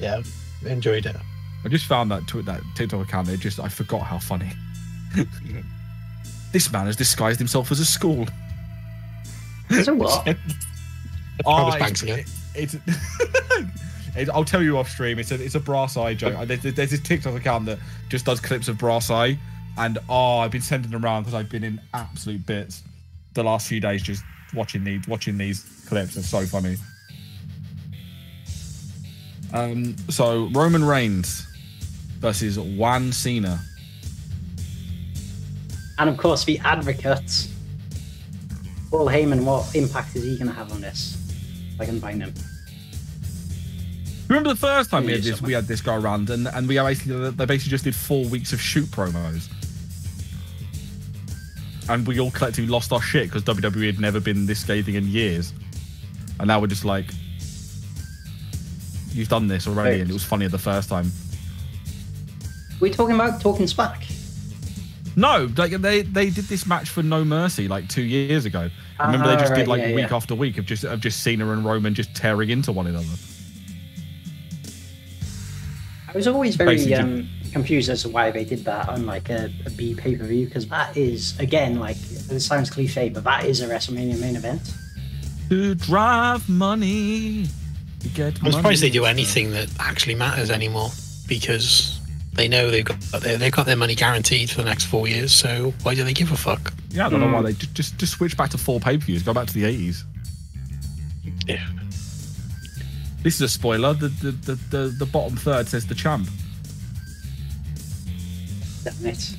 Yeah, enjoyed it. I just found that TikTok account. I forgot how funny. This man has disguised himself as a school. So what? I'll tell you off stream. It's a Brass Eye joke. There's this TikTok account that just does clips of Brass Eye, and I've been sending them around because I've been in absolute bits the last few days just watching these clips. They're so funny. So Roman Reigns versus Juan Cena, and of course the advocate Paul Heyman. What impact is he going to have on this? If I can find him. Remember the first time we had this go around, and they basically just did 4 weeks of shoot promos, and we all collectively lost our shit because WWE had never been this scathing in years, and now we're just like, you've done this already, and it was funnier the first time. We're talking about talking smack. No, like they did this match for No Mercy like 2 years ago. Remember they just did like week after week of just Cena and Roman just tearing into one another. I was always very confused as to why they did that on like a B pay-per-view, because that is, again, like, it sounds cliche, but that is a WrestleMania main event. To drive money, to get I'm surprised they do anything that actually matters anymore, because they know they've got their money guaranteed for the next 4 years, so why do they give a fuck? Yeah, I don't know why they just switch back to 4 pay-per-views, go back to the 80s. Yeah. This is a spoiler. The bottom third says the champ. Damn it.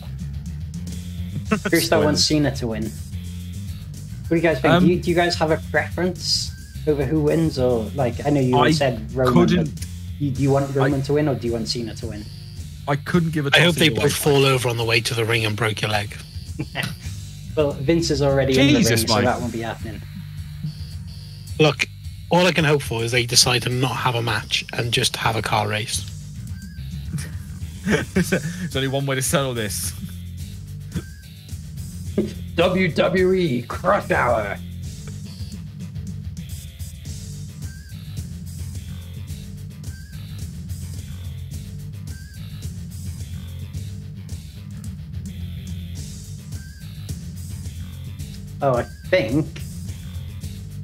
First, I want Cena to win. What do you guys think? Do you guys have a preference over who wins? Or, like, I know you said Roman, but do you want Roman to win, or do you want Cena to win? I couldn't give a toss. I hope they both fall over on the way to the ring and broke your leg. Well, Vince is already in the ring, so that won't be happening. Look, all I can hope for is they decide to not have a match and just have a car race. There's only one way to settle this. WWE Crush Hour. Oh, I think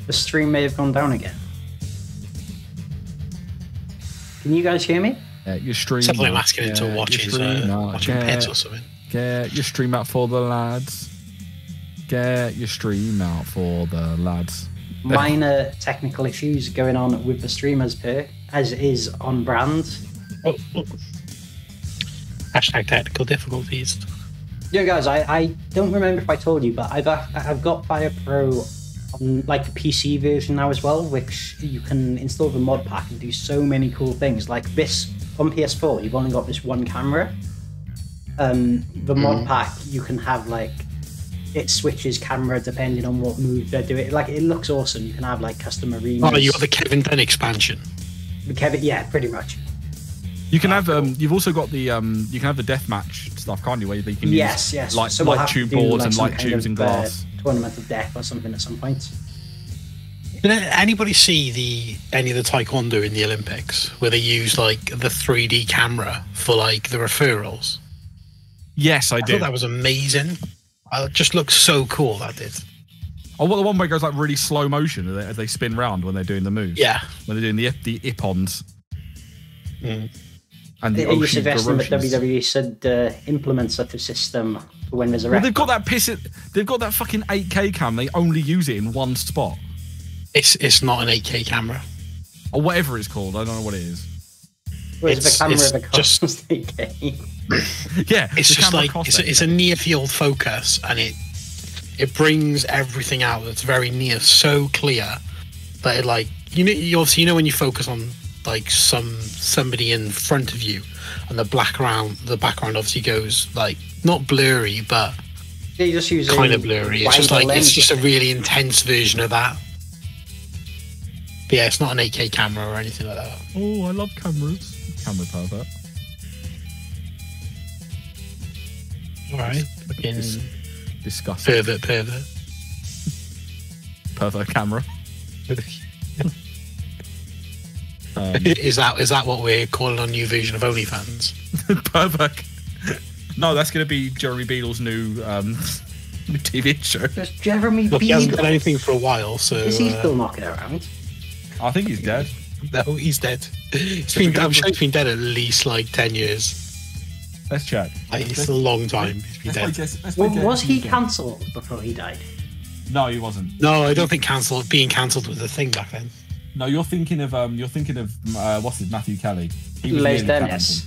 the stream may have gone down again. Can you guys hear me? Your stream. Something I'm asking him to watch his watching pets or something. Get your stream out for the lads. Get your stream out for the lads. Minor technical issues going on with the stream as is on brand. Hashtag technical difficulties. Yeah, guys, I don't remember if I told you, but I've got Fire Pro on like the PC version now as well, which you can install the mod pack and do so many cool things. Like this on PS4, you've only got this one camera. The mod pack, you can have like it switches camera depending on what move they're doing. Like it looks awesome. You can have like custom arenas. Oh, you got the Kevin Dunn expansion. Yeah, pretty much. You can have you've also got the you can have the deathmatch stuff, can't you? Where you can use light tube boards and light tubes and glass. Tournament of death or something at some point. Did anybody see any of the taekwondo in the Olympics where they use like the 3D camera for like the referrals? Yes, I did. Thought that was amazing. It just looks so cool. That did. Oh, well, the one where it goes like really slow motion as they spin round when they're doing the moves. Yeah, when they're doing the Ippons. And are you suggesting that WWE should implement such a system for when there's a they've got that they've got that fucking 8K cam. They only use it in one spot. It's not an 8K camera. Or whatever it's called. I don't know what it is. Where's the camera that costs 8K? Yeah, it's just like it's a near field focus, and it brings everything out that's very near, so clear that it like you obviously when you focus on like somebody in front of you, and the background obviously goes like not blurry, but you just use kind of blurry. It's just like it's just a really intense version of that. But yeah, it's not an 8K camera or anything like that. Oh, I love cameras. Camera pervert. All right, fucking disgusting. Pervert camera. Is that what we're calling our new version of OnlyFans? Pervert. No, that's going to be Jeremy Beadle's new TV show. There's Jeremy Beadle. He hasn't done anything for a while, so is he still knocking around? I think he's dead. No, he's dead. I'm sure he's been dead at least like 10 years. Let's check. It's a long time he's been dead. Was he cancelled before he died? No, he wasn't. No, I don't think being cancelled was a thing back then. No, you're thinking of what's his Matthew Kelly. He was Les Dennis.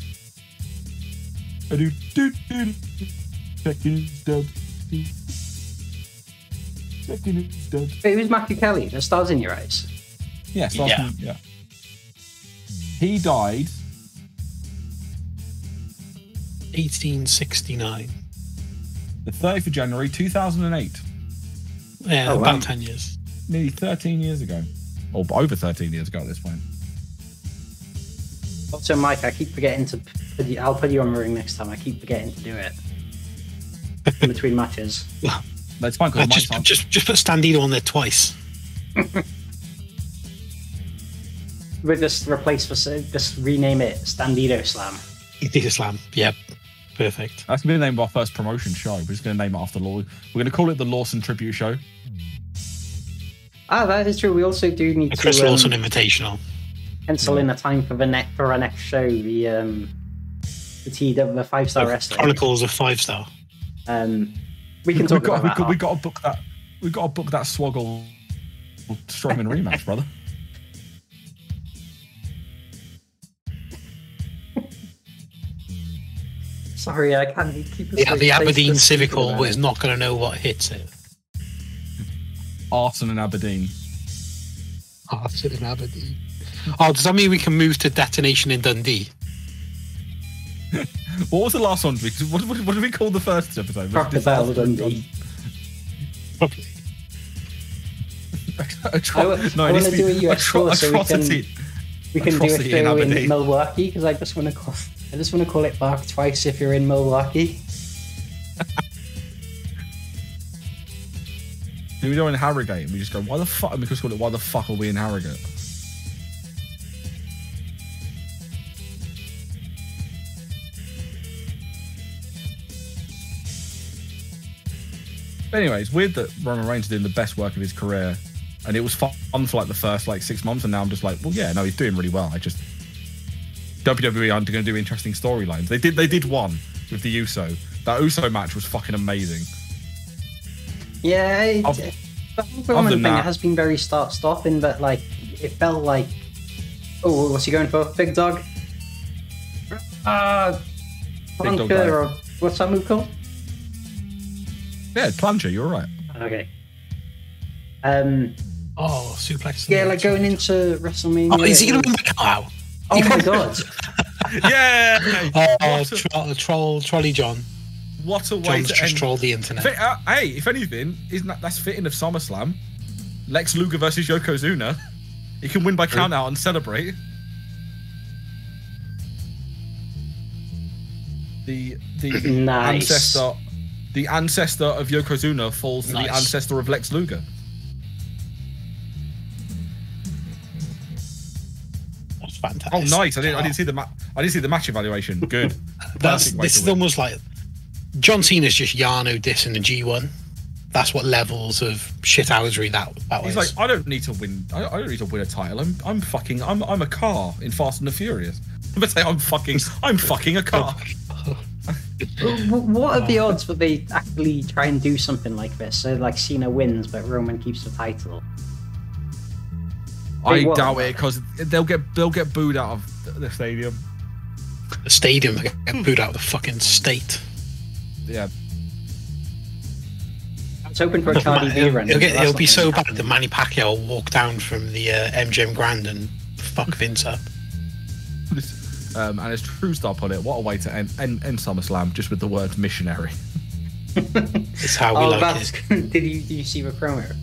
It was Matthew Kelly. The Stars in Your Eyes. Yeah, yeah. He died 1869. The 30th of January 2008. Yeah, about 10 years. Nearly 13 years ago. Or over 13 years ago at this point. Also, Mike, I keep forgetting to I'll put you on the ring next time. I keep forgetting to do it in between matches. That's fine. Just put Standino on there twice. We'll just just rename it Standino Slam. Standino Slam. Yep. Perfect. That's going to be the name of our first promotion show. We're just going to name it after Law. We're going to call it the Lawson Tribute Show. That is true. We also do need to Chris Lawson Invitational. Pencil in a time for our next show. The TW, the 5-star wrestling Chronicles of 5-star. We can talk about that. We got to book that. We got to book that Swoggle Strowman rematch, brother. Sorry, I can't keep it. Yeah, the Aberdeen Civical is not going to know what hits it. Arson and Aberdeen. Arson and Aberdeen. Oh, does that mean we can move to Detonation in Dundee? What was the last one? What did we call the first episode? Crocodile Dundee. Probably. I want to do a US tour so we can do a show in Milwaukee because I just want to I just want to call it bark twice if you're in Milwaukee. Do we go in Harrogate and we just go, why the fuck? And we just call it, why the fuck are we in Harrogate? Anyway, it's weird that Roman Reigns is doing the best work of his career, and it was fun for like the first like 6 months, and now I'm just like, well, yeah, no, he's doing really well. I just WWE aren't going to do interesting storylines. They did one with the Uso. That Uso match was fucking amazing. Yeah, the Roman thing has been very start-stopping, but like it felt like, oh, what's he going for? Big dog. Plancher, or what's that move called? Yeah, plancher. You're right. Okay. Suplex. Yeah, like going into WrestleMania. Oh, is he going to win the cow? Oh my god. Yeah. Trolley John. What a way John's to just end. troll the internet. Hey, if anything, that's fitting of SummerSlam. Lex Luger versus Yokozuna. He can win by count out and celebrate. The Nice. the ancestor of Yokozuna falls to the ancestor of Lex Luger. That's fantastic. Oh, nice! I didn't see the match evaluation. Good. This is almost like John Cena's just Yano dissing the G1. That's what levels of shithousery that was. He's like, I don't need to win. I don't need to win a title. I'm a car in Fast and the Furious. But say I'm fucking a car. What are the odds that they actually try and do something like this? So like Cena wins, but Roman keeps the title. I doubt it, because they'll get booed out of the stadium. The stadium will get booed out of the fucking state. Yeah. I was hoping for a Cardi B run. It'll be so bad that Manny Pacquiao will walk down from the MGM Grand and fuck Vince up. And as True Star put it, what a way to end SummerSlam, just with the word missionary. It's how we like it. Did you see the promo?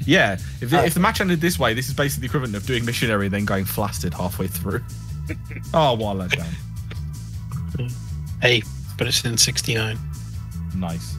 Yeah, if the match ended this way, this is basically the equivalent of doing missionary and then going flaccid halfway through. Oh, what a letdown. Hey, but it's in 69. Nice.